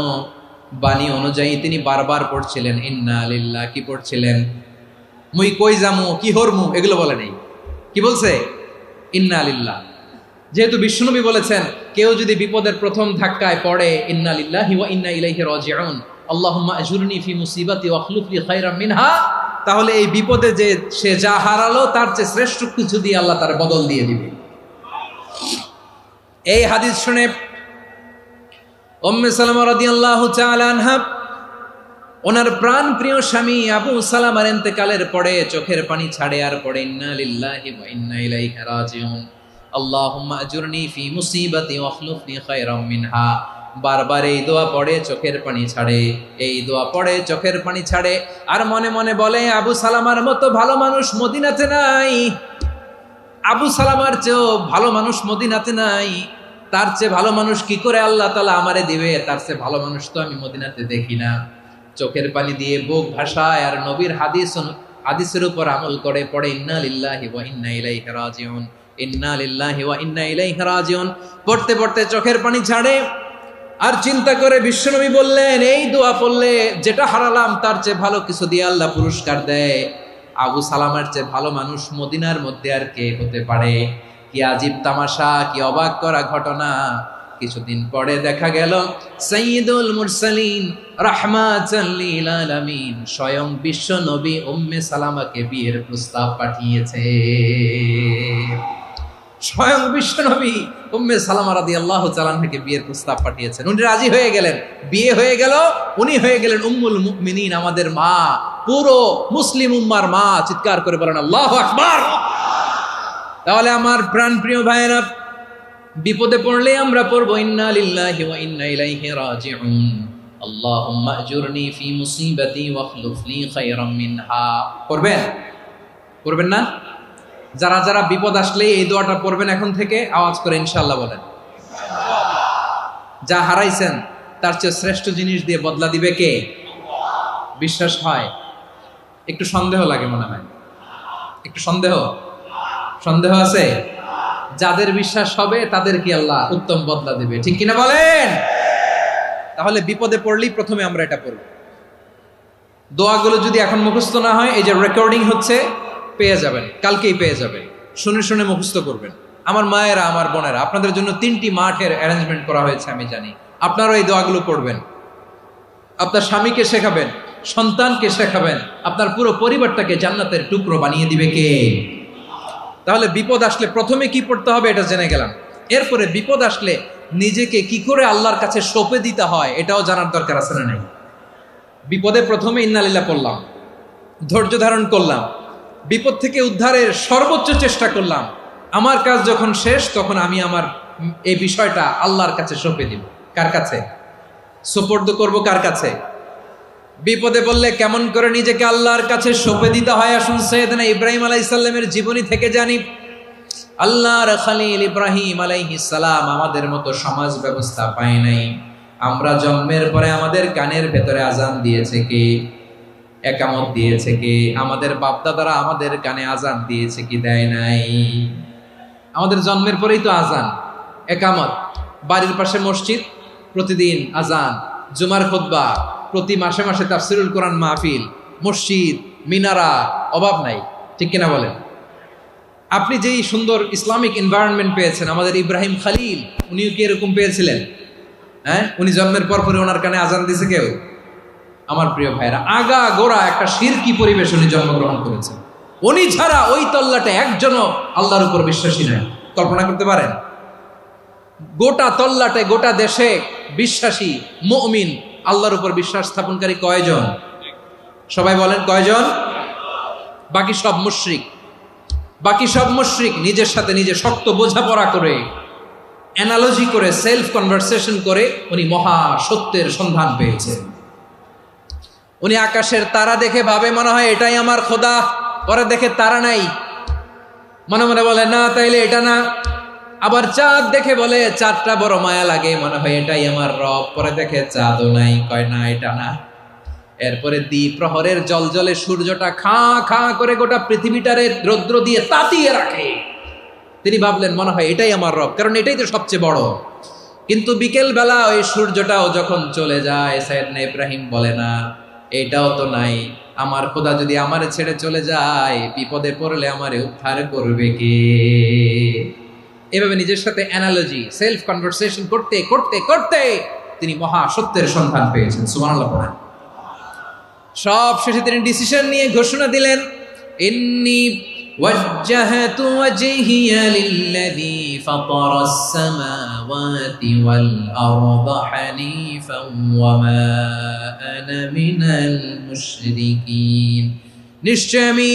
বাণী অনুযায়ী তিনি বারবার পড়ছিলেন ইন্না লিল্লাহ। কি পড়ছিলেন? মুই কই জামু, কি হরমু, এগুলো বলে নেই। কি বলছে? ইন্না লিল্লাহ। যেহেতু বিশ্বনবী বলেছেন কেউ যদি বিপদের প্রথম ধাক্কায় পড়ে ইন্না লিল্লাহি ওয়া ইন্না ইলাইহি রাজিউন, আল্লাহুম্মা আজুরনি ফি মুসিবাতি ওয়াখলুফ লি খায়রাম মিনহা, তাহলে এই বিপদে যে সে যা হারালো তার চেয়ে শ্রেষ্ঠ কিছু দিয়ে আল্লাহ তার বদল দিয়ে দিবে। এই হাদিস শুনে উম্মে সালামা রাদিয়াল্লাহু তাআলা আনহা ওনার প্রাণ প্রিয় স্বামী আবু সালামার ইন্তেকালের পরে চোখের পানি ছাড়ে আর পড়ে ইন্না লিল্লাহি ওয়া ইন্না ইলাইহি রাজিউন, আল্লাহুম্মা আজুরনি ফি মুসিবাতি ওয়াখলুফনি খায়রাম মিনহা। বারবার এই দোয়া পড়ে চোখের পানি ছাড়ে, এই দোয়া পড়ে চোখের পানি ছাড়ে, আর মনে মনে বলে আবু সালামার মতো ভালো মানুষ মদিনাতে নাই, আবু সালামার চেয়েও ভালো মানুষ মদিনাতে নাই, তার চেয়ে ভালো মানুষ কি করে আল্লাহ তাআলা আমারে দিবে, তার চেয়ে ভালো মানুষ তো আমি মদিনাতে দেখি না। চোখের পানি দিয়ে বুক ভাসায় আর নবীর হাদিসের উপর আমল করে পড়ে ইন্না লিল্লাহি ওয়া ইন্না ইলাইহি রাজিউন, ইন্না লিল্লাহি ওয়া ইন্না ইলাইহি রাজিউন। পড়তে পড়তে চোখের পানি ছাড়ে আর চিন্তা করে বিশ্বনবী বললেন এই দোয়া পড়লে যেটা হারালাম তার চেয়ে ভালো কিছু দিয়ে আল্লাহ পুরস্কার দেয়। আবু সালামার চেয়ে ভালো মানুষ মদিনার মধ্যে আর কে হতে পারে? কি আজীব তামাশা, কি অবাক করা ঘটনা। কিছুদিন পরে দেখা গেল সাইয়্যিদুল মুরসালিন রাহমাতাল লিল আলামিন স্বয়ং বিশ্ব নবী উম্মে সালামাকে বিয়ের প্রস্তাব পাঠিয়েছে। স্বয়ং বিশ্বনবী উম্মে সালামা রাদিয়াল্লাহু তাআলা আনহাকে বিয়ের প্রস্তাব পাঠিয়েছেন। উনি রাজি হয়ে গেলেন, বিয়ে হয়ে গেল, উনি হয়ে গেলেন উম্মুল মুমিনিন, আমাদের মা, পুরো মুসলিম উম্মার মা। চিৎকার করে বলেন আল্লাহু আকবার। তাহলে আমার প্রাণপ্রিয় ভাইয়েরা, বিপদে পড়লে আমরা পড়বো ইন্না লিল্লাহি ওয়া ইন্না ইলাইহি রাজিউন, আল্লাহুম্মা আজুরনি ফি মুসিবাতি ওয়াখলুফ লি খায়রাম মিনহা। করবেন না? যারা যারা বিপদ আসলে এই দোয়াটা পড়বেন এখন থেকে, আওয়াজ করে ইনশাআল্লাহ বলেন। যা হারাইছেন তার চেয়ে শ্রেষ্ঠ জিনিস দিয়ে বদলা দিবে কে? বিশ্বাস হয়? একটু সন্দেহ লাগে মনে হয়, একটু সন্দেহ আছে? যাদের বিশ্বাস হবে তাদের কি আল্লাহ উত্তম বদলা দেবে, ঠিক কিনা বলেন? তাহলে বিপদে পড়লেই প্রথমে আমরা এটা পড়ব। দোয়াগুলো যদি এখন মুখস্থ না হয়, এই যে রেকর্ডিং হচ্ছে, পেয়ে যাবেন, কালকেই পেয়ে যাবেন। শুনে শুনে মুখস্থ করবেন। আমার মায়েরা, আমার বোনেরা, আপনাদের জন্য 3টি মাঠের অ্যারেঞ্জমেন্ট করা হয়েছে, আমি জানি। আপনারাও এই দোয়াগুলো পড়বেন, আপনার স্বামীকে শেখাবেন, সন্তানকে শেখাবেন, আপনার পুরো পরিবারটাকে জান্নাতের টুকরো বানিয়ে দিবে কে? তাহলে বিপদ আসলে প্রথমে কি পড়তে হবে এটা জেনে গেলাম। এরপরে বিপদ আসলে নিজেকে কি করে আল্লাহর কাছে সঁপে দিতে হয় এটাও জানার দরকার আছে না নাই? বিপদে প্রথমে ইন্নালিল্লাহ পড়লাম, ধৈর্য ধারণ করলাম, বিপদ থেকে উদ্ধারের সর্বোচ্চ চেষ্টা করলাম। আমার কাজ যখন শেষ, তখন আমি আমার এই বিষয়টা আল্লাহর কাছে সঁপে দিব। কার কাছে সুপর্দ করব? কার কাছে? বিপদে বললে কেমন করে নিজেকে আল্লাহর কাছে সঁপে দিতে হয়, আসুন সাইয়েদনা ইব্রাহিম আলাইহিস সালামের জীবনী থেকে জানি। আল্লাহর খলিল ইব্রাহিম আলাইহিস সালাম আমাদের মতো সমাজ ব্যবস্থা পায় নাই। আমরা জন্মের পরে আমাদের কানের ভেতরে আজান দিয়েছে কে? একামত দিয়েছে কে? আমাদের বাপদাদারা আমাদের কানে আজান দিয়েছে কি? দেয় নাই। আমাদের জন্মের পরেই তো আজান, একামত, বাড়ির পাশে মসজিদ, প্রতিদিন আজান, জুমার খুতবা, প্রতি মাসে মাসে তাফসিরুল কোরআন মাহফিল, মসজিদ, মিনারা, অভাব নাই, ঠিক কিনা বলেন? আপনি যেই সুন্দর ইসলামিক এনভায়রনমেন্ট পেয়েছেন, আমাদের ইব্রাহিম খলিল উনিও কি এরকম পেয়েছিলেন? হ্যাঁ, উনি জন্মের পর পরে ওনার কানে আজান দিয়েছে কেউ? আমার প্রিয় ভাইরা, আগা গোড়া একটা শিরকি পরিবেশ উনি জন্মগ্রহণ করেছেন। উনি ছাড়া ওই তল্লাটে একজনও আল্লাহর উপর বিশ্বাসী নয়। কল্পনা করতে পারেন? গোটা তল্লাটে, গোটা দেশে বিশ্বাসী মুমিন, আল্লাহর উপর বিশ্বাস স্থাপনকারী কয়জন? সবাই বলেন কয়জন? বাকি সব মুশরিক। বাকি সব মুশরিক নিজের সাথে নিজে শক্ত বোঝাপড়া করে, অ্যানালজি করে, সেলফ কনভারসেশন করে উনি মহা সত্যের সন্ধান পেয়েছেন। উনি আকাশের তারা দেখে ভাবে মনে হয় এটাই আমার খোদা, পরে দেখে তারা নাই, মনে মনে বলে না তাইলে এটা না। আবার চাঁদ দেখে বলে চাঁদটা বড় মায়া লাগে, মনে হয় এটাই আমার রব, পরে দেখে চাঁদও নাই, কয় না এটা না। এরপরে দ্বীপ প্রহরের জলজলে সূর্যটা খাঁ খাঁ করে গোটা পৃথিবীটারে রৌদ্র দিয়ে তাতিয়ে রাখে। তিনি ভাবলেন মনে হয় এটাই আমার রব, কারণ এটাই তো সবচেয়ে বড়। কিন্তু বিকেল বেলা ওই সূর্যটাও যখন চলে যায়, সাইয়েদনা ইব্রাহিম বলে না এটাও তো নাই, আমার খোদা যদি আমারে ছেড়ে চলে যায়, বিপদে পড়লে আমারে উদ্ধার করবে কে? এভাবে নিজের সাথে অ্যানালজি, সেলফ কনভারসেশন করতে করতে করতে তিনি মহা সত্যের সন্ধান পেয়েছেন। সুবহানাল্লাহ পড়েন। সব শেষে তিনি ডিসিশন নিয়ে ঘোষণা দিলেন, ইন্নী ওয়াজ্জাহতু ওয়াজহিয়া লিল্লাযী ফাতারাস সামাওয়াতি ওয়াল আরদা হানিফান ওয়া মা আনা মিনাল মুশরিকিন। নিশ্চয় আমি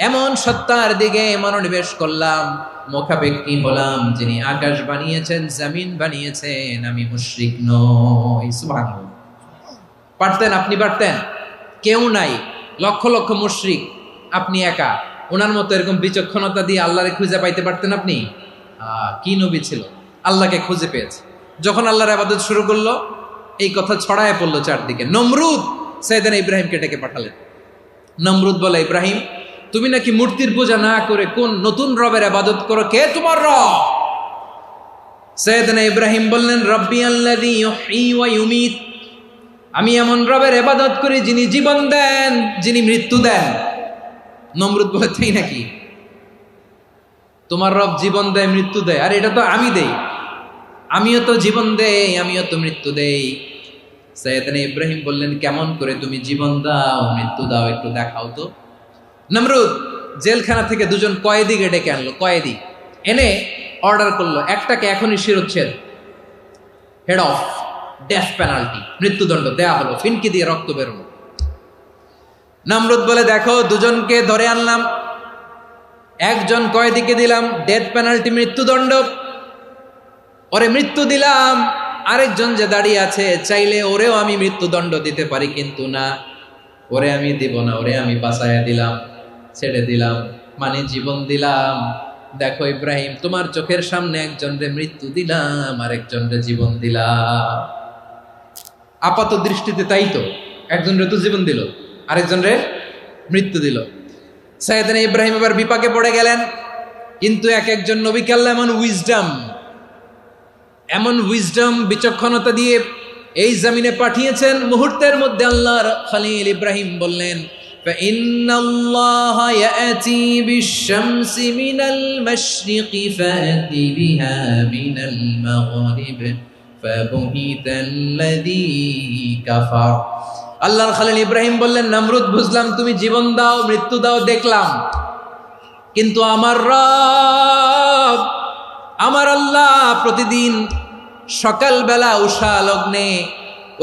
এমন সত্তার দিকে মনোনিবেশ করলাম, মুখাপেক্ষী হলাম, যিনি আকাশ বানিয়েছেন, জমিন বানিয়েছেন, আমি মুশরিক নই। সুবহানাল্লাহ। পারতেন? আপনি পারতেন? কেউ নাই, লক্ষ লক্ষ মুশরিক, আপনি একা। ওনার মতো এরকম বিচক্ষণতা দিয়ে আল্লাহরে খুঁজে পাইতে পারতেন আপনি? কি নবী ছিল, আল্লাহকে খুঁজে পেয়েছে। যখন আল্লাহর ইবাদত শুরু করলো, এই কথা ছড়ায় পড়লো চারদিকে। নমরুদ সাইয়েদনা ইব্রাহিমকে ডেকে পাঠালেন। নমরুদ বলে, ইব্রাহিম তুমি নাকি মূর্তির পূজা না করে কোন নতুন রবের ইবাদত করো, কে তোমার রব? সাইয়েদনা ইব্রাহিম বললেন, রব্বি আল্লাযী ইউহয়ী ওয়া ইউমীত, আমি এমন রবের ইবাদত করি যিনি জীবন দেন, যিনি মৃত্যু দেন। নমরুদ বলে, তাই নাকি? তোমার রব জীবন দেয়, মৃত্যু দেয়, আর এটা তো আমি দেই, আমিও তো জীবন দেই, আমিও তো মৃত্যু দেই। সাইয়েদনা ইব্রাহিম বললেন, কেমন করে তুমি জীবন দাও, মৃত্যু দাও, একটু দেখাও তো। নমরুদ জেলখানা থেকে দুজন কয়েদিকে ডেকে আনলো। কয়েদি এনে অর্ডার করলো একটাকে এখনই শিরোচ্ছেদ, হেড অফ, ডেথ পেনাল্টি, মৃত্যুদণ্ড দেয়া হলো, ফিনকি দিয়ে রক্ত বেরোনো। নমরুদ বলে দেখো দুজনকে ধরে আনলাম, একজন কয়েদিকে দিলাম ডেথ পেনাল্টি, মৃত্যুদণ্ড, ওরে মৃত্যু দিলাম, আরেকজন যে দাঁড়িয়ে আছে চাইলে ওরেও আমি মৃত্যুদণ্ড দিতে পারি, কিন্তু না, ওরে আমি দিব না, ওরে আমি বাঁচাইয়া দিলাম, ছেড়ে দিলাম, মানে জীবন দিলাম। দেখো ইব্রাহিম, তোমার চোখের সামনে একজনরে মৃত্যু দিলাম, আরেকজনরে জীবন দিলাম। আপাত দৃষ্টিতে তাই তো, একজনরে তো জীবন দিল, আরেকজনরে মৃত্যু দিল। সাইয়েদনা ইব্রাহিম এবার বিপাকে পড়ে গেলেন, কিন্তু এক একজন নবীকে আল্লাহ এমন উইজডম বিচক্ষণতা দিয়ে এই জমিনে পাঠিয়েছেন, মুহূর্তের মধ্যে আল্লাহর খলিল ইব্রাহিম বললেন ফাইন্নাল্লাহা ইয়াতি বিশ-শামসি মিনাল মাশরিকি ফাতি বিহা মিনাল মাগরিব ফাবুহিতাল্লাযী কাফার। আল্লাহর খলিল ইব্রাহিম বললেন, নমরুদ বুঝলাম তুমি জীবন দাও, মৃত্যু দাও, দেখলাম, কিন্তু আমার রব, আমার আল্লাহ প্রতিদিন সকালবেলা উষা লগ্নে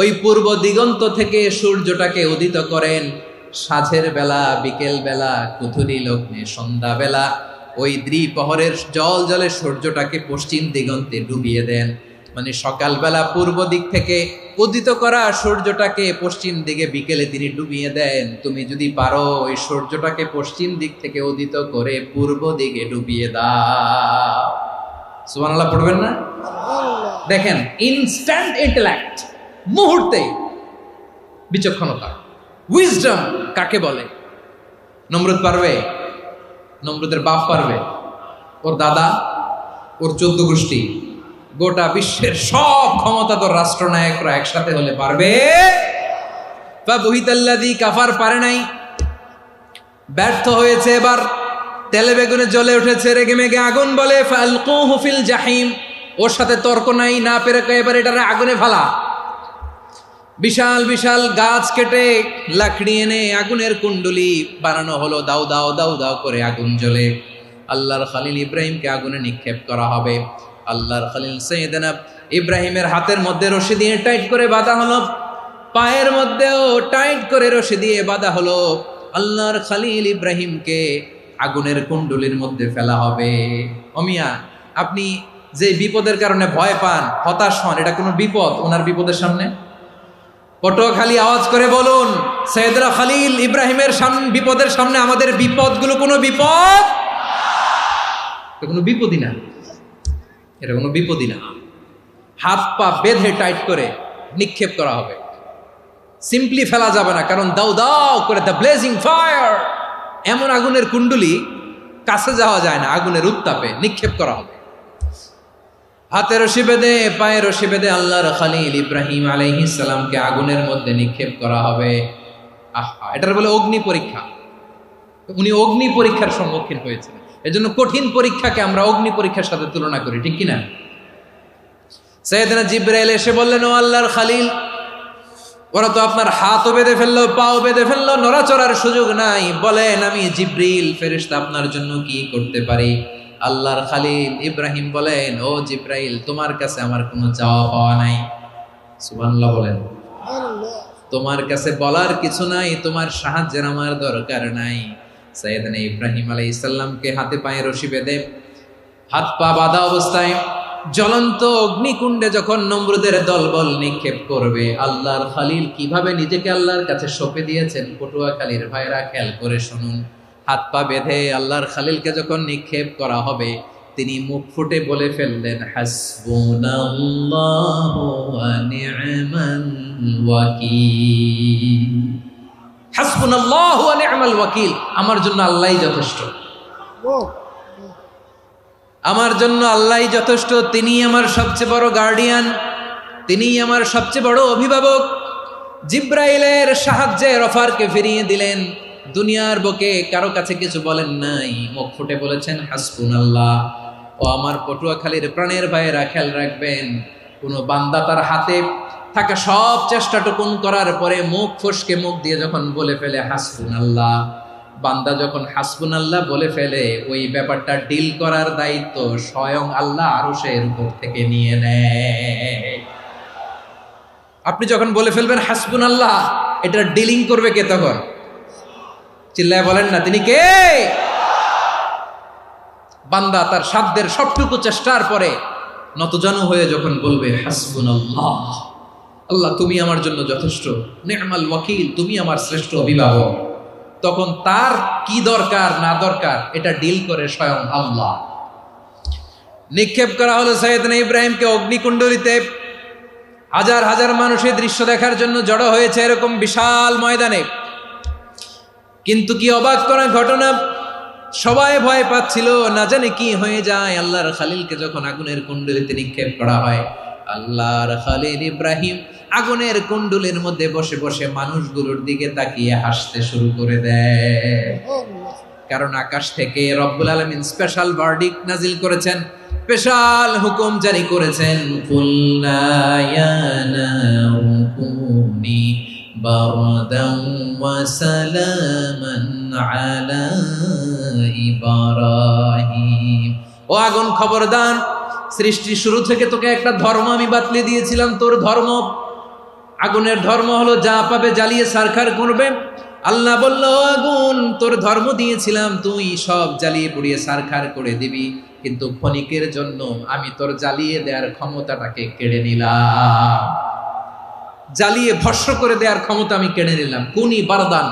ওই পূর্ব দিগন্ত থেকে সূর্যটাকে উদিত করেন, সাঁঝের বেলা, বিকেল বেলা, কুথুরি লগ্নে, সন্ধ্যাবেলা ওই দ্বিপ্রহরের জলে সূর্যটাকে পশ্চিম দিগন্তে ডুবিয়ে দেন। মানে সকালবেলা পূর্ব দিক থেকে উদিত করা সূর্যটাকে পশ্চিম দিকে বিকেলে তিনি ডুবিয়ে দেন। তুমি যদি পারো ওই সূর্যটাকে পশ্চিম দিক থেকে উদিত করে পূর্ব দিকে ডুবিয়ে দাও। সুবহানাল্লাহ পড়বেন না? দেখেন, ইনস্ট্যান্ট ইন্টেলেক্ট, মুহূর্তে বিচক্ষণতা, উইজডম কাকে বলে? নমরুদ পারবে? নমরুদের বাপ পারবে? ওর দাদা, ওর 14 গোষ্ঠী, গোটা বিশ্বের সব ক্ষমতাধর রাষ্ট্রনায়করা একসাথে হলে পারবে? ফাবুহিতাল্লাযী কাফার পারে নাই, ব্যর্থ হয়েছে। এবার তেলে বেগুনে জ্বলে উঠেছে, রেগে মেগে আগুন বলে ফালকুহু ফিল জাহিম। ওর সাথে তর্ক নাই, না পেরে এবার এটারে আগুনে ফেলা। বিশাল বিশাল গাছ কেটে লাকড়ি এনে আগুনের কুণ্ডলি বানানো হলো, দাও দাও দাও দাও করে আগুন জ্বলে। আল্লাহর খলিল ইব্রাহিমকে আগুনে নিক্ষেপ করা হবে। আল্লাহর খলিল সাইয়েদনা ইব্রাহিমের হাতের মধ্যে রশি দিয়ে টাইট করে বাঁধা হলো, পায়ের মধ্যেও টাইট করে রশি দিয়ে বাঁধা হলো। আল্লাহর খলিল ইব্রাহিমকে আগুনের কুণ্ডলির মধ্যে ফেলা হবে। অমিয়া, আপনি যে বিপদের কারণে ভয় পান, হতাশ হন, এটা কোনো বিপদ ওনার বিপদের সামনে? পটুয়াখালী আওয়াজ করে বলুন, সাইয়েদনা খলিল ইব্রাহিমের বিপদের সামনে আমাদের বিপদগুলো কোনো বিপদ? এটা কোনো বিপদই না, এটা কোনো বিপদই না। হাত পা বেঁধে টাইট করে নিক্ষেপ করা হবে, সিম্পলি ফেলা যাবে না, কারণ দাও দাও করে দ্য ব্লেজিং ফায়ার, এমন আগুনের কুণ্ডলি, কাছে যাওয়া যায় না, আগুনের উত্তাপে নিক্ষেপ করা হবে। হাতে রশি বেঁধে, পায়ে রশি বেঁধে আল্লাহর খলিল ইব্রাহিম আলাইহিস সালামকে আগুনের মধ্যে নিক্ষেপ করা হবে। আহা, এটার বলে অগ্নি পরীক্ষা। উনি অগ্নি পরীক্ষার সম্মুখীন হয়েছেন। এজন্য কঠিন পরীক্ষাকে আমরা অগ্নি পরীক্ষার সাথে তুলনা করি, ঠিক কিনা? সাইয়েদনা জিবরাইল এসে বললেন, ও আল্লাহর খলিল, ওরা তো আপনার হাতও বেঁধে ফেললো, পাও বেঁধে ফেললো, নড়াচড়ার সুযোগ নাই, বলেন আমি জিবরিল ফেরেশতা আপনার জন্য কি করতে পারি? আল্লাহর খলিল ইব্রাহিম বলেন, ও জিবরাইল, তোমার কাছে আমার কোনো চাওয়া পাওয়া নাই। সুবহানাল্লাহ বলেন। তোমার কাছে বলার কিছু নাই, তোমার সাহায্যের আমার দরকার নাই। সাইয়েদনা ইব্রাহিম আলাইহিস সালামকে হাতে পায়ে রশি বেঁধে, হাত পা বাঁধা অবস্থায় জ্বলন্ত অগ্নিকুণ্ডে যখন নমরুদের দলবল নিক্ষেপ করবে, আল্লাহর খলিল কিভাবে নিজেকে আল্লাহর কাছে সঁপে দিয়েছেন, পটুয়াখালীর ভাইরা খেয়াল করে শুনুন। হাত পা বেঁধে আল্লাহর খলিলকে যখন নিক্ষেপ করা হবে, তিনি মুখ ফুটে বলে ফেললেন, হাসবুনাল্লাহু ওয়া নি'মাল ওয়াকিল। হাসবুনাল্লাহু ওয়া নি'মাল ওয়াকিল, আমার জন্য আল্লাহই যথেষ্ট, আমার জন্য আল্লাহই যথেষ্ট। তিনি আমার সবচেয়ে বড় গার্ডিয়ান, তিনি আমার সবচেয়ে বড় অভিভাবক। জিব্রাইলের সাহায্যে অফারকে ফিরিয়ে দিলেন। দুনিয়ার বুকে কারো কাছে কিছু বলেন নাই, মুখ ফুটে বলেছেন হাসবুনাল্লাহ। ও আমার পটুয়াখালীর প্রাণের ভাইয়েরা, খেয়াল রাখবেন, কোনো বান্দা তার হাতে থাকা সব চেষ্টাটুকুন করার পরে মুখ ফসকে মুখ দিয়ে যখন বলে ফেলে হাসবুনাল্লাহ, বান্দা যখন হাসবুনাল্লাহ বলে ফেলে ওই ব্যাপারটা ডিল করার দায়িত্ব স্বয়ং আল্লাহ আরশের উপর থেকে নিয়ে নেয়। আপনি যখন বলে ফেলবেন হাসবুনাল্লাহ, এটা ডিলিং করবে কে তখন? চিল্লায় বলেন না, তিনি কে? বান্দা তার সাধ্যের সবটুকু চেষ্টার পরে নতজানু হয়ে যখন বলবে হাসবুনাল্লাহ, আল্লাহ তুমি আমার জন্য যথেষ্ট, নি'মাল ওয়াকিল, তুমি আমার শ্রেষ্ঠ অভিভাবক, তখন তার কি দরকার না দরকার এটা ডিল করে স্বয়ং আল্লাহ। নিক্ষেপ করা হলো সাইয়েদনা ইব্রাহিমকে অগ্নিকুণ্ডলিতে। হাজার হাজার মানুষের দৃশ্য দেখার জন্য জড়ো হয়েছে এরকম বিশাল ময়দানে। কিন্তু কি অবাক করা ঘটনা, সবাই ভয় পাচ্ছিল, না জানে কি হয়ে যায়। আল্লাহর খালিলকে যখন আগুনের কুণ্ডলিতে নিক্ষেপ করা হয়, আল্লাহর খালিল ইব্রাহিম আগুনের কুণ্ডলের মধ্যে বসে বসে মানুষগুলোর দিকে তাকিয়ে হাসতে শুরু করে দেয়। কারণ আকাশ থেকে রব্বুল আলামিন স্পেশাল ভার্ডিক্ট নাজিল করেছেন, স্পেশাল হুকুম জারি করেছেন, কুল্লা ইয়া নারু কুনি বারদান ওয়া সালামান আলা ইব্রাহিম। ও আগুন খবরদার, সৃষ্টির শুরু থেকে তোকে একটা ধর্ম আমি বাতলে দিয়েছিলাম, তোর ধর্ম, আগুনের ধর্ম হলো যা পাবে জ্বালিয়ে সারখার করবে। আল্লাহ বলল, আগুন তোর ধর্ম দিয়েছিলাম, তুই সব জ্বালিয়ে পুড়িয়ে সারখার করে দিবি, কিন্তু ক্ষণিকের জন্য আমি তোর জ্বালিয়ে দেওয়ার ক্ষমতাটাকে কেড়ে নিলাম, জ্বালিয়ে ভস্ম করে দেওয়ার ক্ষমতা আমি কেড়ে নিলাম। কুনি বারদান,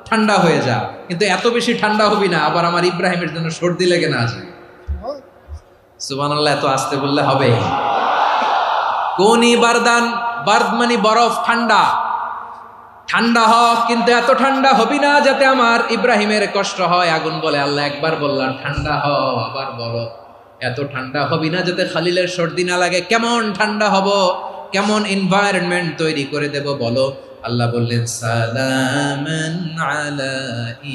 ঠান্ডা হয়ে যা, কিন্তু এত বেশি ঠান্ডা হবি না আবার আমার ইব্রাহিমের জন্য সর্দি লেগে না যায়। সুবহানাল্লাহ, এত আসতে বললে হবে? কুনি বারদান, বার্দ মানে বরফ, ঠান্ডা, ঠান্ডা হ, কিন্তু এত ঠান্ডা হবি না যাতে আমার ইব্রাহিমের কষ্ট হয়। আগুন বলে, আল্লাহ একবার বললাম ঠান্ডা হ, আবার বলো এত ঠান্ডা হবি না যাতে খালিলের সর্দি না লাগে। কেমন ঠান্ডা হব, কেমন এনভায়রনমেন্ট তৈরি করে দেব বলো? আল্লাহ বললেন, সালামান আলা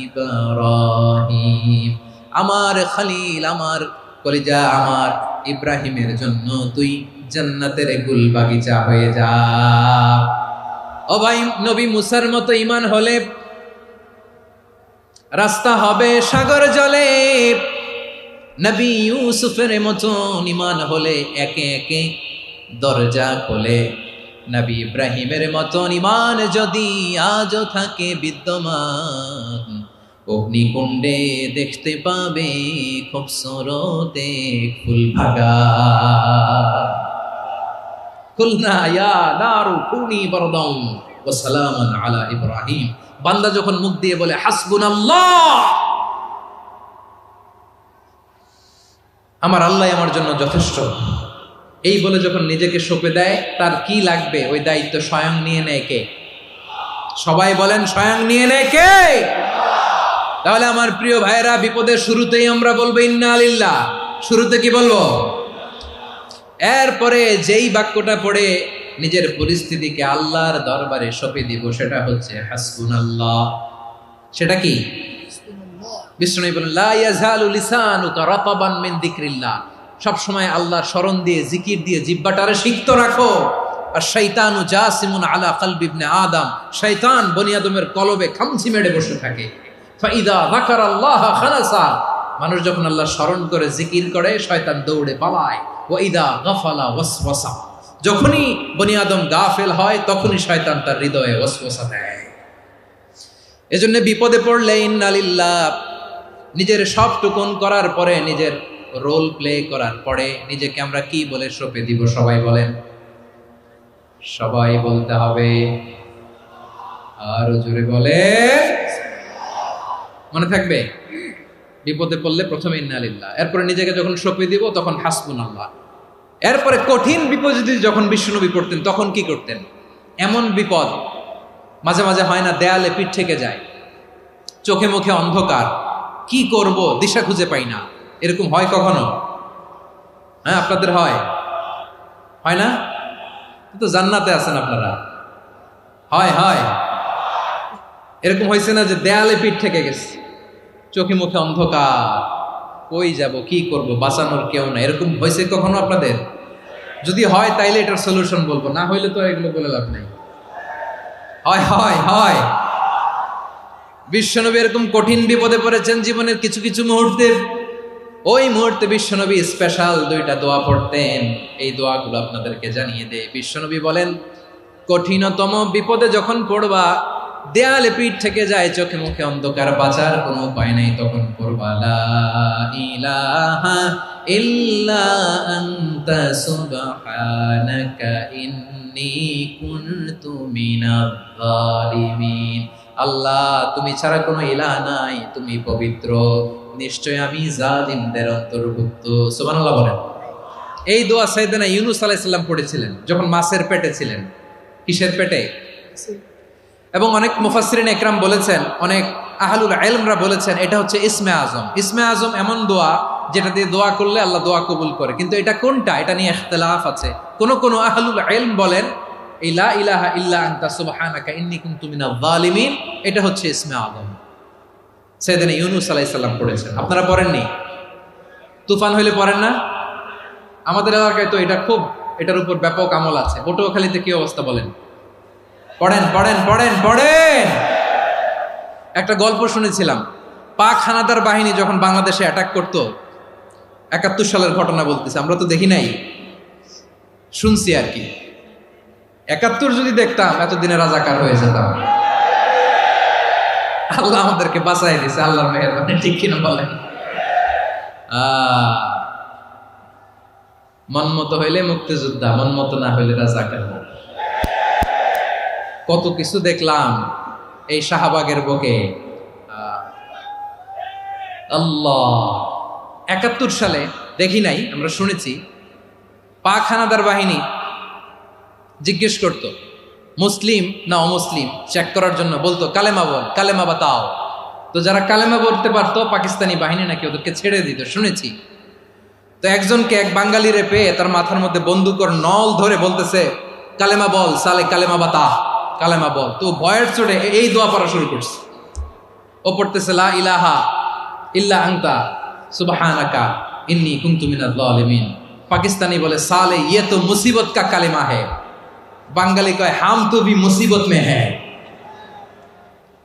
ইব্রাহিম, আমার খালিল, আমার কলিজা, আমার ইব্রাহিমের জন্য তুই জান্নাতের গুল বাগিচা হয়ে যা। ও ভাই, নবী মুসার মতো ঈমান হলে রাস্তা হবে সাগর জলে, নবী ইউসুফের মতো ঈমান হলে একে একে দরজা খোলে, নবী ইব্রাহিমের মতো ঈমান যদি আজও থাকে বিদ্যমান, অগ্নিকুণ্ডে দেখতে পাবে খুবসুরত এক ফুল ভাগা। কুলনা ইয়া নারু কুনি বারদান ওয়া সালামান আলা ইব্রাহিম। বান্দা যখন মুখ দিয়ে বলে হাসবুনাল্লাহ, আমার আল্লাহ আমার জন্য যথেষ্ট, এই বলে যখন নিজেকে সঁপে দেয়, তার কি লাগবে ওই দায়িত্ব স্বয়ং নিয়ে নেয় কে? সবাই বলেন, স্বয়ং নিয়ে নেয় কে? তাহলে আমার প্রিয় ভাইরা, বিপদের শুরুতেই আমরা বলবো ইন্না লিল্লাহ। শুরুতে কি বলবো? এরপরে যেই বাক্যটা পড়ে নিজের পরিস্থিতিকে আল্লাহর দরবারে সঁপে দিব, সেটা হচ্ছে হাসবুনাল্লাহ। সেটা কি? বিষ্ণু বলেন, লা ইয়াজালু লিসানুকা রাতাবান মিন যিকরিল্লাহ, সব সময় আল্লাহর স্মরণ দিয়ে, জিকির দিয়ে জিহ্বাটারে সিক্ত রাখো। আর শয়তানু জাসিমুন আলা কলবি ইবনে আদম, শয়তান বনি আদমের কলবে খামচি মেরে বসে থাকে। ফাইদা যাকারাল্লাহ খানাসা, মানুষ যখন আল্লাহর স্মরণ করে জিকির করে, শয়তান দৌড়ে পালায়। ওয়াইদা গাফালা ওয়াসওয়াসা, যখনই বনি আদম গাফেল হয় তখনই শয়তান তার হৃদয়ে ওয়াসওয়াসা দেয়। এজন্য বিপদে পড়লে ইন্না লিল্লাহ, নিজের সব টুকুন করার পরে, নিজের রোল প্লে করার পরে নিজেকে আমরা কি বলে সঁপে দিব? সবাই বলেন, সবাই বলতে হবে, আরো জোরে বলে, মনে থাকবে? বিপদে পড়লে প্রথমে ইন্না লিল্লাহ, এরপরে নিজেকে যখন সঁপে দিব তখন হাসবুনাল্লাহ। এরপরে কঠিন বিপদ যদি যখন বিশ্বনবী পড়তেন তখন কি করতেন? এমন বিপদ মাঝে মাঝে হয় না, দেয়ালে পিঠ থেকে যায়, চোখে মুখে অন্ধকার, কি করব দিশা খুঁজে পাই না, এরকম হয় কখনো? হ্যাঁ, আপনাদের হয়? হয় না? তো জান্নাতে আছেন আপনারা। হয় হয়, এরকম হয়েছে না যে দেয়ালে পিঠ থেকে গেছে, চোখে মুখে অন্ধকার, কই যাব, কি করব, বাঁচানোর কেউ না, এরকম হয়েছে কখনো আপনাদের? যদি হয় তাইলে এটার সলিউশন বলবো, না হইলে তো এগুলো বলে লাভ নাই। হয় হয় হয়, বিশ্বনবী এরকম কঠিন বিপদে পড়েছেন জীবনের কিছু কিছু মুহূর্তে, ওই মুহূর্তে বিশ্বনবী স্পেশাল 2টা দোয়া পড়তেন। এই দোয়াগুলো আপনাদেরকে জানিয়ে দেয়। বিশ্বনবী বলেন, কঠিনতম বিপদে যখন পড়বা, দেয়ালে পিঠ থেকে যায়, চোখে মুখে অন্ধকার, বাঁচার কোনো উপায় নাই, তখন পড়বা লা ইলাহা ইল্লা আনতা সুবহানাকা ইন্নী কুনতু মিনাজ জালিমিন। আল্লাহ, তুমি ছাড়া কোনো ইলাহ নাই, তুমি পবিত্র, নিশ্চয় আমি জালিমদের অন্তর্ভুক্ত। সুবহানাল্লাহ বলেন। এই দোয়া সাইয়েদনা ইউনূস আলাইহিস সালাম পড়েছিলেন যখন মাছের পেটে ছিলেন। কিসের পেটে? এবং অনেক মুফাসসিরিন একরাম বলেছেন, অনেক আহলুল ইলমরা বলেছেন, এটা হচ্ছে ইসমে আজম। ইসমে আজম এমন দোয়া যেটা দিয়ে দোয়া করলে আল্লাহ দোয়া কবুল করে, কিন্তু এটা কোনটা, এটা নিয়ে ইখতিলাফ আছে। কোন আহলুল ইলম বলেন এই লা ইলাহা ইল্লা আনতা সুবহানাকা ইন্নী কুনতু মিনাজ জালিমিন, এটা হচ্ছে ইসমে আজম। সাইয়েদনা ইউনূস আলাইহিস সালাম পড়েছেন। আপনারা পড়েননি? তুফান হইলে পড়েন না? আমাদের এলাকায় তো এটা খুব, এটার উপর ব্যাপক আমল আছে। পটুয়াখালীতে কি অবস্থা বলেন? পড়েন পড়েন পড়েন পড়েন। একটা গল্প শুনেছিলাম, পাক হানাদার বাহিনী যখন বাংলাদেশে অ্যাটাক করত, 71 সালের ঘটনা বলতেছে, আমরা তো দেখি নাই, শুনছি আর কি। 71 যদি দেখতাম এতদিনে রাজাকার হয়ে যেতাম। আল্লাহ আমাদেরকে বাঁচাই দিয়েছে, আল্লাহর মেহেরবানি, ঠিক কিনা বলেন? মন মতো হইলে মুক্তিযোদ্ধা, মন মতো না হইলে রাজাকার। কত কিছু দেখলাম এই শাহবাগের বুকে। আল্লাহ, 71 সালে দেখি নাই, আমরা শুনেছি পাক হানাদার বাহিনী জিজ্ঞেস করত মুসলিম না অমুসলিম চেক করার জন্য, বলতো কালেমা বল, কালেমা বাতাও। তো যারা কালেমা বলতে পারতো পাকিস্তানি বাহিনী নাকি ওদেরকে ছেড়ে দিত, শুনেছি। তো একজনকে, এক বাঙালিরে পেয়ে তার মাথার মধ্যে বন্দুকর নল ধরে বলতেছে কালেমা বল সালে, কালেমা বাতা, কালেমা বল। তো ভয়ের চোটে এই দোয়া পড়া শুরু করছে। ও পড়তেছে লা ইলাহা ইল্লা আনতা সুবহানাকা ইন্নী কুনতু মিনাজ জালিমিন। পাকিস্তানি বলে সালে ইয়ে তো মুসিবত কা কালেমা है। বাঙালি কয় হাম তো ভি মুসিবত মে হ্যায়।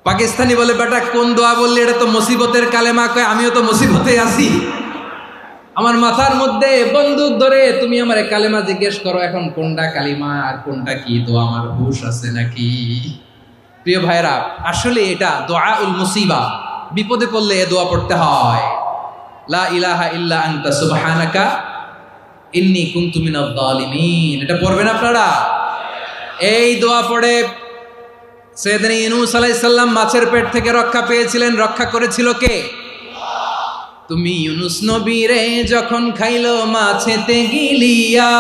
পাকিস্তানি বলে বেটা কোন দোয়া বললি, এটা তো মুসিবতের কালেমা। কয় আমিও তো মুসিবতে আছি, আমার মাথার মধ্যে বন্দুক ধরে তুমি আমার কালেমা জিজ্ঞেস করো, এখন কোনটা কালিমা আর কোনটা কি, তো আমার হুশ আছে নাকি? প্রিয় ভাইরা, আসলে এটা দুআউল মুসিবা, বিপদে পড়লে এ দোয়া পড়তে হয়। লা ইলাহা ইল্লা আনতা সুবহানাকা ইন্নী কুনতু মিনাজ জালিমিন, এটা পড়বেন আপনারা। এই দোয়া পড়ে সাইয়েদনা ইউনূস আলাইহিস সালাম মাছের পেট থেকে রক্ষা পেয়েছিলেন। রক্ষা করেছিল কে? তুমি ইউনূস নবী রে যখন খাইলো মাছেতে গিলিয়া,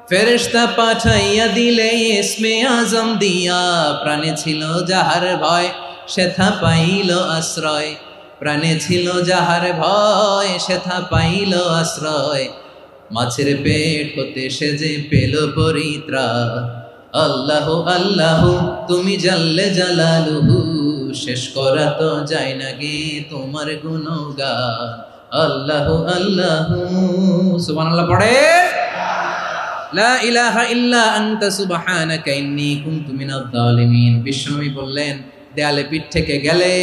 ফেরেশতা পাঠাইয়া দিলে ইসমে আজম দিয়া। প্রাণে ছিল যাহার ভয় সেথা পাইল আশ্রয়, প্রাণে ছিল যাহার ভয় সেথা পাইল আশ্রয়। মাছের পেট হতে সে যে পেল পরিত্রাণ। আল্লাহ আল্লাহ তুমি জাল্লে জালালুহু, শেষ করা তো যায় না গে তোমার গুণগান। আল্লাহ আল্লাহ সুবহানাল্লাহ পড়ে। লা ইলাহা ইল্লা আনতা সুবহানাকা ইন্নী কুনতু মিনাজ জালিমিন। বিশ্বনবী বললেন, দেয়ালে পিঠ থেকে গেলে,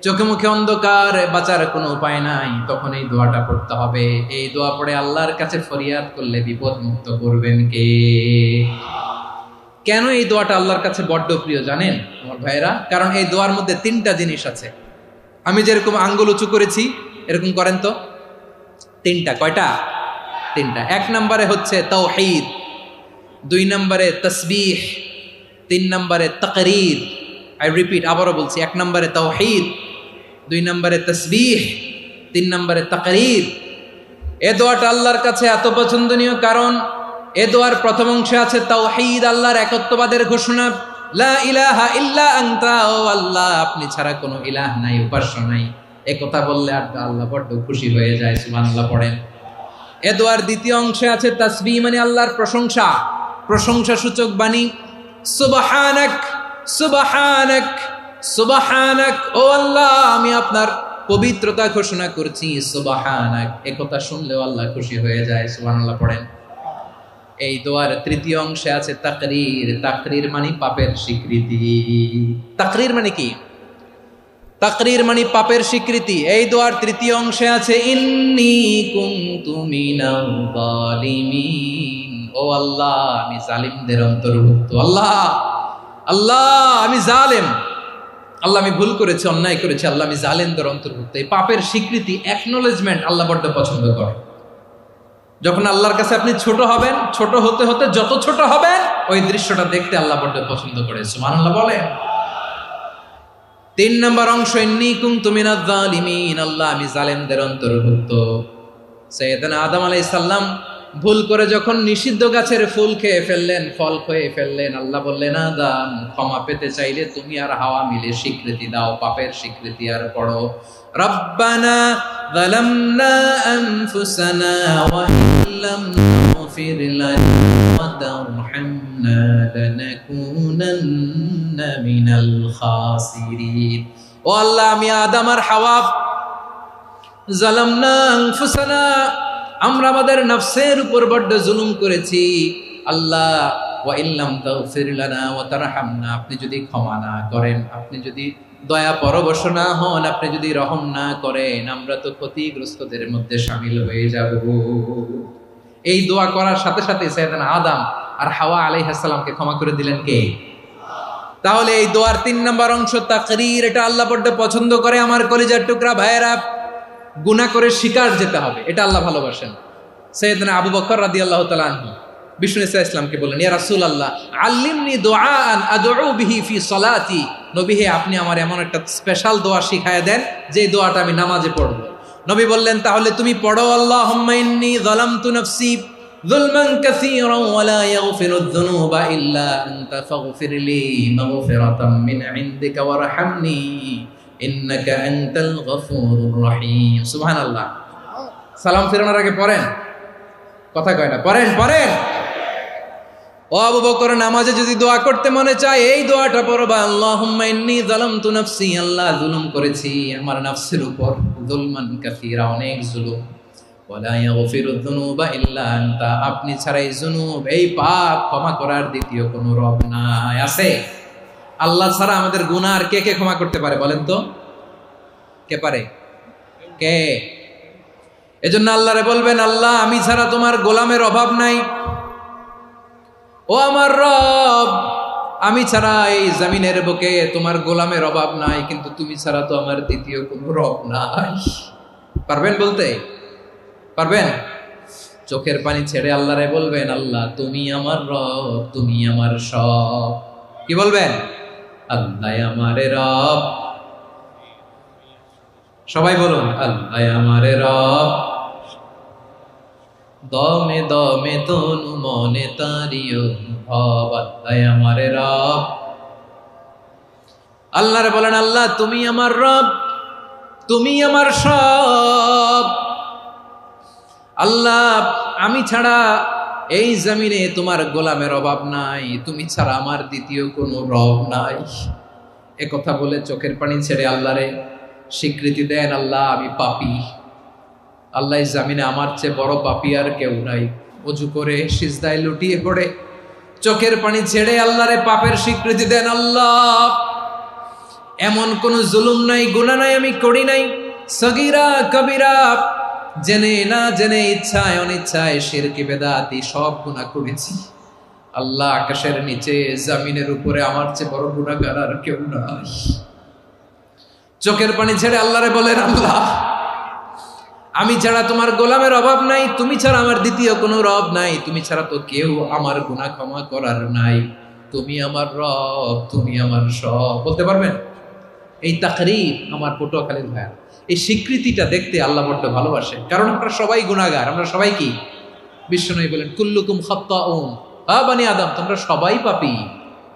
চোখে মুখে অন্ধকার, বাঁচার কোনো উপায় নাই, তখন এই দোয়াটা পড়তে হবে। এই দোয়া পড়ে আল্লাহর কাছে ফরিয়াদ করলে বিপদ মুক্ত করবেন কে? কেন এই দোয়াটা আল্লাহর কাছে বড্ড প্রিয় জানেন আমার ভাইরা? কারণ এই দোয়ার মধ্যে 3টা জিনিস আছে। আমি যেরকম আঙ্গুল উঁচু করেছি এরকম করেন তো। 3টা। কয়টা? 3টা। 1 নম্বরে হচ্ছে তাওহীদ, 2 নম্বরে তাসবিহ, 3 নম্বরে তাকরীর। আই রিপিট, আবারও বলছি, 1 নম্বরে তাওহীদ, 2 নম্বরে তাসবিহ, 3 নম্বরে তাকরীর। এই দোয়াটা আল্লাহর কাছে এত পছন্দনীয় কারণ এ দোয়ার প্রথম অংশে আছে তাওহীদ, আল্লাহর একত্ববাদের ঘোষণা। লা ইলাহা ইল্লা আনতা, ও আল্লাহ আপনি ছাড়া কোনো ইলাহ নাই, উপাস্য নাই। এ কথা বললে আর আল্লাহ বড্ড খুশি হয়ে যায়। সুবহানাল্লাহ পড়েন। এ দোয়ার দ্বিতীয় অংশে আছে তাসবিহ, মানে আল্লাহর প্রশংসা, প্রশংসা সূচক বাণী। সুবহানাক সুবহানাক সুবহানাক, ও আল্লাহ আমি আপনার পবিত্রতা ঘোষণা করছি। সুবহানাক, এ কথা শুনলেও আল্লাহ খুশি হয়ে যায়। সুবহানাল্লাহ পড়েন। এই দোয়ার তৃতীয় অংশে আছে তাকরীর। তাকরীর মানে পাপের স্বীকৃতি। তাকরীর মানে কি? তাকরীর মানে পাপের স্বীকৃতি। এই দোয়ার তৃতীয় অংশে আছে ইন্নী কুনতু মিনাল যালিমিন। ও আল্লাহ, আমি জালিমদের অন্তর্ভুক্ত। আল্লাহ, আল্লাহ আমি জালেম, আল্লাহ আমি ভুল করেছি, অন্যায় করেছি, আল্লাহ আমি জালেমদের অন্তর্ভুক্ত। এই পাপের স্বীকৃতি, অ্যাকনোলেজমেন্ট আল্লাহ বড্ড পছন্দ করে। যখন আল্লাহর কাছে আপনি ছোট হবেন, ছোট হতে হতে যত ছোট হবেন, ওই দৃশ্যটা দেখতে আল্লাহ বড্ড পছন্দ করে। সুবহানাল্লাহ বলেন। 3 নম্বর অংশ ইন্নী কুনতু মিনাজ জালিমিন, আল্লাহ আমি জালেমদের অন্তর্ভুক্ত। সাইয়েদনা আদম আলাইহিস সালাম ভুল করে যখন নিষিদ্ধ গাছের ফুল খেয়ে ফেললেন, ফল খেয়ে ফেললেন, আল্লাহ বললেন আদম ক্ষমা পেতে চাইলে তুমি আর হাওয়া মিলে স্বীকৃতি দাও, পাপের স্বীকৃতি আর পড়ো রব্বানা যালামনা আনফুসানা ওয়া ইল্লাম তাগফির লানা ওয়া তারহামনা লানাকুনান্না মিনাল খাসিরিন। ও আল্লাহ, আমি আদম আর হাওয়া যালামনা আনফুসানা, আমরা আমাদের নফসের উপর বড্ড জুলুম করেছি। আল্লাহ ওয়া ইল্লাম তাগফির লানা ওয়া তারহামনা, আপনি যদি ক্ষমা না করেন, আপনি যদি দয়া পরবশ না হন, আপনি যদি রহম না করেন, আমরা তো ক্ষতিগ্রস্তদের মধ্যে শামিল হয়ে যাব। এই দোয়া করার সাথে সাথে সাইয়েদনা আদম আর হাওয়া আলাইহিস সালামকে ক্ষমা করে দিলেন কে? তাহলে এই দোয়ার 3 নম্বর অংশ তাকরীর, এটা আল্লাহ বড্ড পছন্দ করে। আমার কলিজার টুকরা ভাইয়েরা, গুনাহ করে শিকার যেতে হবে, এটা আল্লাহ ভালোবাসেন। সাইয়েদনা আবু বকর রাদিয়াল্লাহু তাআলা আনহু বিষ্ণু ইসলামকে বললেন, ইয়া রাসূলুল্লাহ আল্লিমনি দুআআন আদউ বিহি ফি সালাতি। নবী হে, আপনি আমার এমন একটা স্পেশাল দোয়া শিখায়া দেন যে দোয়াটা আমি নামাজে পড়ব। নবী বললেন, তাহলে তুমি পড়ো আল্লাহুম্মা ইন্নী যালামতু নাফসি যুলমান কাসীরান ওয়া লা ইয়াগফিরুয যুনুবা ইল্লা আনতা ফাগফিরলি মাগফিরাতাম মিন ইনদিকা ওয়ারহামনি ইন্নাকা আনতাল গফুরুর রহিম। সুবহানাল্লাহ। সালাম ফেরানোর আগে পড়েন, কথা কয় না, পড়েন পড়েন। ও আবু বকর, নামাজে যদি দোয়া করতে মনে চায় এই দোয়াটা পড়বা, আল্লাহুম্মা ইন্নী যালামতু নাফসি, আল্লাহ জুলুম করেছি আমার নফসের উপর, যুলমান কাসীরা, অনেক জুলুম, ওয়া লা ইয়াগফিরুয যুনুবা ইল্লা আনতা, আপনি ছাড়া এই জুনুব, এই পাপ ক্ষমা করার দ্বিতীয় কোনো রব নাই। আছে? আল্লাহ ছাড়া আমাদের গুনাহ আর কে কে ক্ষমা করতে পারে বলেন তো? কে পারে? কে? এজন্য আল্লাহরে বলবেন, আল্লাহ আমি ছাড়া তোমার গোলামের অভাব নাই। ও আমার রব, আমি ছাড়া এই জমিনের বুকে তোমার গোলামের অভাব নাই, কিন্তু তুমি ছাড়া তো আমার দ্বিতীয় কোনো রব নাই। পারবেন বলতে? পারবেন? চোখের পানি ছেড়ে আল্লাহরে বলবেন, আল্লাহ তুমি আমার রব, তুমি আমার সব। কি বলবেন? আল্লাহ আমারে রব। সবাই বলুন, আল্লাহ আমারে রব, দমে দমে তনু মনে তারি অনুভব, আল্লাহ আমারে রব। আল্লাহরে বলেন, আল্লাহ তুমি আমার রব, তুমি আমার সব। আল্লাহ আমি ছাড়া এই জমিনে তোমার গোলামের অভাব নাই, তুমি ছাড়া আমার দ্বিতীয় কোনো রব নাই। এ কথা বলে চোখের পানি ছেড়ে আল্লাহরে স্বীকৃতি দেন, আল্লাহ আমি পাপী, আল্লাহ জামিনে আমার চেয়ে বড় পাপী আর কেউ নাই। ওযু করে সিজদায় লুটিয়ে পড়ে চোখের পানি ছেড়ে আল্লাহরে পাপের স্বীকৃতি দেন, আল্লাহ এমন কোন জুলুম নাই, গুনাহ নাই আমি করি নাই, সগীরা কবিরা, জেনে না জেনে, ইচ্ছায় অনিচ্ছায়, শিরকি বেদাতি সব গুনাহ করেছি। আল্লাহ আকাশের নিচে জমিনের উপরে আমার চেয়ে বড় গুনাহগার আর কেউ নাই। চোখের পানি ছেড়ে আল্লাহরে বলেন, আল্লাহ আমি ছাড়া তোমার গোলামের অভাব নাই, তুমি ছাড়া আমার দ্বিতীয় কোনো রব নাই, তুমি ছাড়া তো কেউ আমার গুনাহ ক্ষমা করার নাই, তুমি আমার রব, তুমি আমার সব। বলতে পারবেন? এই তাকরীর আমার পটুয়াখালীর ভাইয়া, এই স্বীকৃতিটা দেখতে আল্লাহ বড্ড ভালোবাসে, কারণ আমরা সবাই গুনাহগার। আমরা সবাই কি? বিশ্বনবী বলেন, কুল্লুকুম খাত্তাউন, আ বানি আদম তোমরা সবাই পাপী।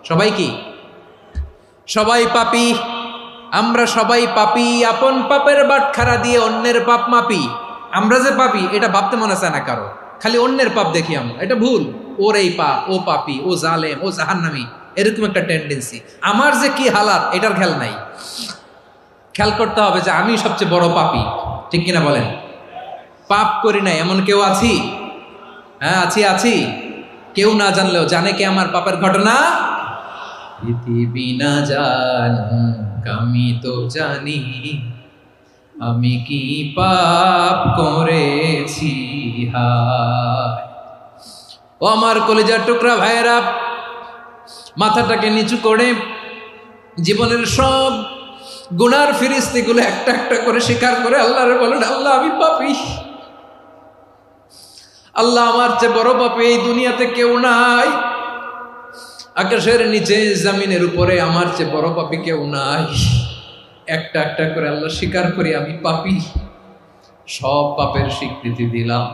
সবাই কি? সবাই পাপী। আমরা সবাই পাপী, আপন পাপের বাটখারা দিয়ে অন্যের পাপ মাপি। আমরা যে পাপী এটা ভাবতে মনে চায় না কারো, খালি অন্যের পাপ দেখি আমরা, এটা ভুল। ওর এই পাপ, ও পাপী, ও জালেম, ও জাহান্নামী, এরকম একটা টেন্ডেন্সি। আমার যে কি হালাত এটার খেয়াল নাই। খেয়াল করতে হবে যে আমি সবচেয়ে বড় পাপী, ঠিক কিনা বলেন? পাপ করি নাই এমন কেউ আছি? হ্যাঁ আছি, আছি। কেউ না জানলেও জানে কে আমার পাপের ঘটনা? পৃথিবী না জানো আমি তো জানি আমি কি পাপ করেছি। হায় ও আমার কলিজার টুকরা ভাইয়েরা, মাথাটাকে নিচু করে জীবনের সব গুনার ফিরিস্তিগুলো একটা একটা করে স্বীকার করে আল্লাহরে বলেন, আল্লাহ আমি পাপী, আল্লাহ আমার চেয়ে বড় পাপী এই দুনিয়াতে কেউ নাই, আকাশের নিচে জমিনের উপরে আমার চেয়ে বড় পাপী কেউ নাই। একটা একটা করে আল্লাহ স্বীকার করি আমি পাপী, সব পাপের স্বীকৃতি দিলাম।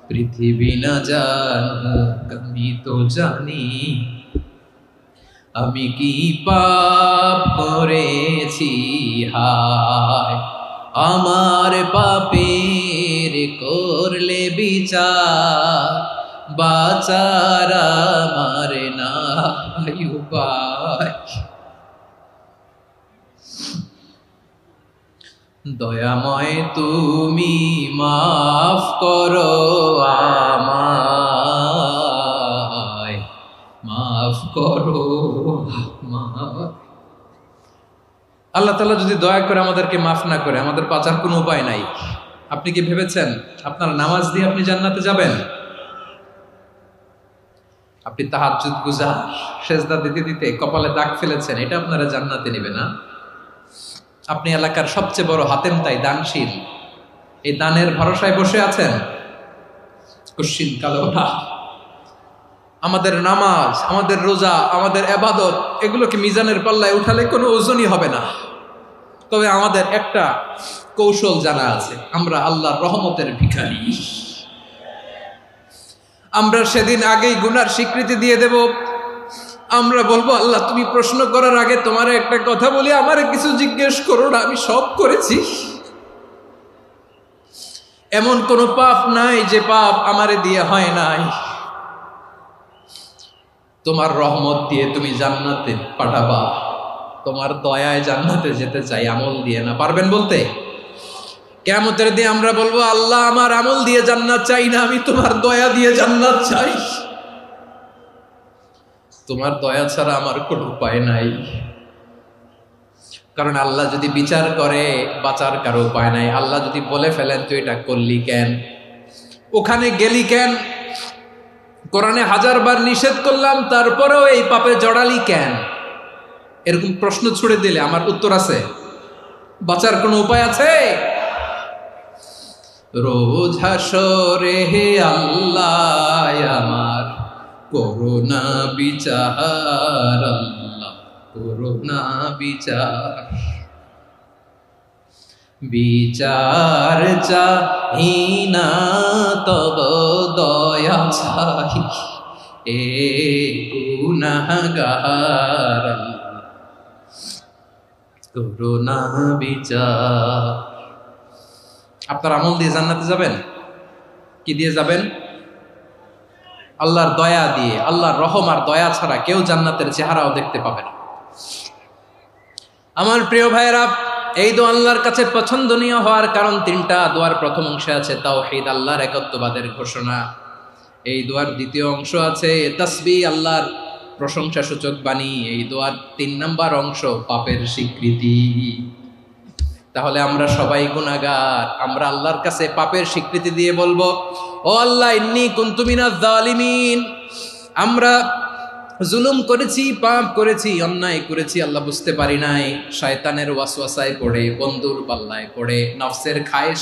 পৃথিবী না জানুক আমি তো জানি আমি কি পাপ করেছি। হায় আমার পাপের করলে বিচার, বাচার আমার নাই উপায়। দয়াময় তুমি মাফ করো আমায়, মাফ করো আমায়। আল্লাহ তাআলা যদি দয়া করে আমাদেরকে মাফ না করে, আমাদের বাঁচার কোনো উপায় নাই। আপনি কি ভেবেছেন আপনার নামাজ দিয়ে আপনি জান্নাতে যাবেন? আপনি তাহাজ্জুদ গুজার, সেজদা দিতে দিতে কপালে দাগ ফেলেছেন, এটা আপনারা জান্নাতে নেবে না। আপনি এলাকার সবচেয়ে বড় হাতেম তাই দানশীল, এই দানের ভরসায় বসে আছেন, কুশ্চিন কালো না। আমাদের নামাজ, আমাদের রোজা, আমাদের ইবাদত, এগুলোকে মিজানের পাল্লায় উঠালে কোনো ওজনই হবে না। তবে আমাদের একটা কৌশল জানা আছে, আমরা আল্লাহর রহমতের ভিখারি। আমরা সেদিন আগেই গুনার স্বীকৃতি দিয়ে দেব। আমরা বলবো, আল্লাহ তুমি প্রশ্ন করার আগে তোমার একটা কথা বলি, আমারে কিছু জিজ্ঞেস করো না, আমি সব করেছি। এমন কোন পাপ নাই যে পাপ আমারে দিয়ে হয় নাই। তোমার রহমত দিয়ে তুমি জান্নাতে পাঠাবা, তোমার দয়ায় জান্নাতে যেতে চাই, আমল দিয়ে না। পারবেন বলতে? কিয়ামতের দিন আমরা বলবো, আল্লাহ আমার আমল দিয়ে জান্নাত চাই না, আমি তোমার দয়া দিয়ে জান্নাত চাই। তোমার দয়া ছাড়া আমার কোনো উপায় নাই। কারণ আল্লাহ যদি বিচার করে, বাঁচার কারো উপায় নাই। আল্লাহ যদি বলে ফেলেন তুই এটা করলি কেন, ওখানে গেলি কেন, কোরআনে 1000 বার নিষেধ করলাম তারপরেও এই পাপে জড়ালি কেন, এরকম প্রশ্ন ছুড়ে দিলে আমার উত্তর আছে? বাঁচার কোনো উপায় আছে? রোজ হাসরে হে আল্লাহ আমার করুণা বিচার, আল্লাহ করুণা বিচার। বিচার চাহি না তব দয়া চাহি, এ গুনাহগার করুণা বিচার। আপনার আমল দিয়ে জান্নাতে যাবেন? কি দিয়ে যাবেন? আল্লাহর দয়া দিয়ে। আল্লাহর রহম আর দয়া ছাড়া কেউ জান্নাতের চেহারাও দেখতে পাবে না। আমার প্রিয় ভাইয়েরা, এই দোয়া আল্লাহর কাছে পছন্দনীয় হওয়ার কারণ 3টা। দোয়ার প্রথম অংশে আছে তাওহীদ, আল্লাহর একত্ববাদের ঘোষণা। এই দোয়ার দ্বিতীয় অংশ আছে তাসবিহ, আল্লাহর প্রশংসা সূচক বাণী। এই দোয়ার 3 নম্বর অংশ পাপের স্বীকৃতি। তাহলে আমরা সবাই গুনাহগার। আমরা আল্লাহর কাছে পাপের স্বীকৃতি দিয়ে বলবো, ও আল্লাহ ইন্নী কুনতু মিনাজ জালিমিন, আমরা জুলুম করেছি, পাপ করেছি, অন্যায় করেছি, আল্লাহ বুঝতে পারি নাই। শয়তানের ওয়াসওয়াসায় পড়ে, বন্ধুর পাল্লায় পড়ে, নফসের খায়েশ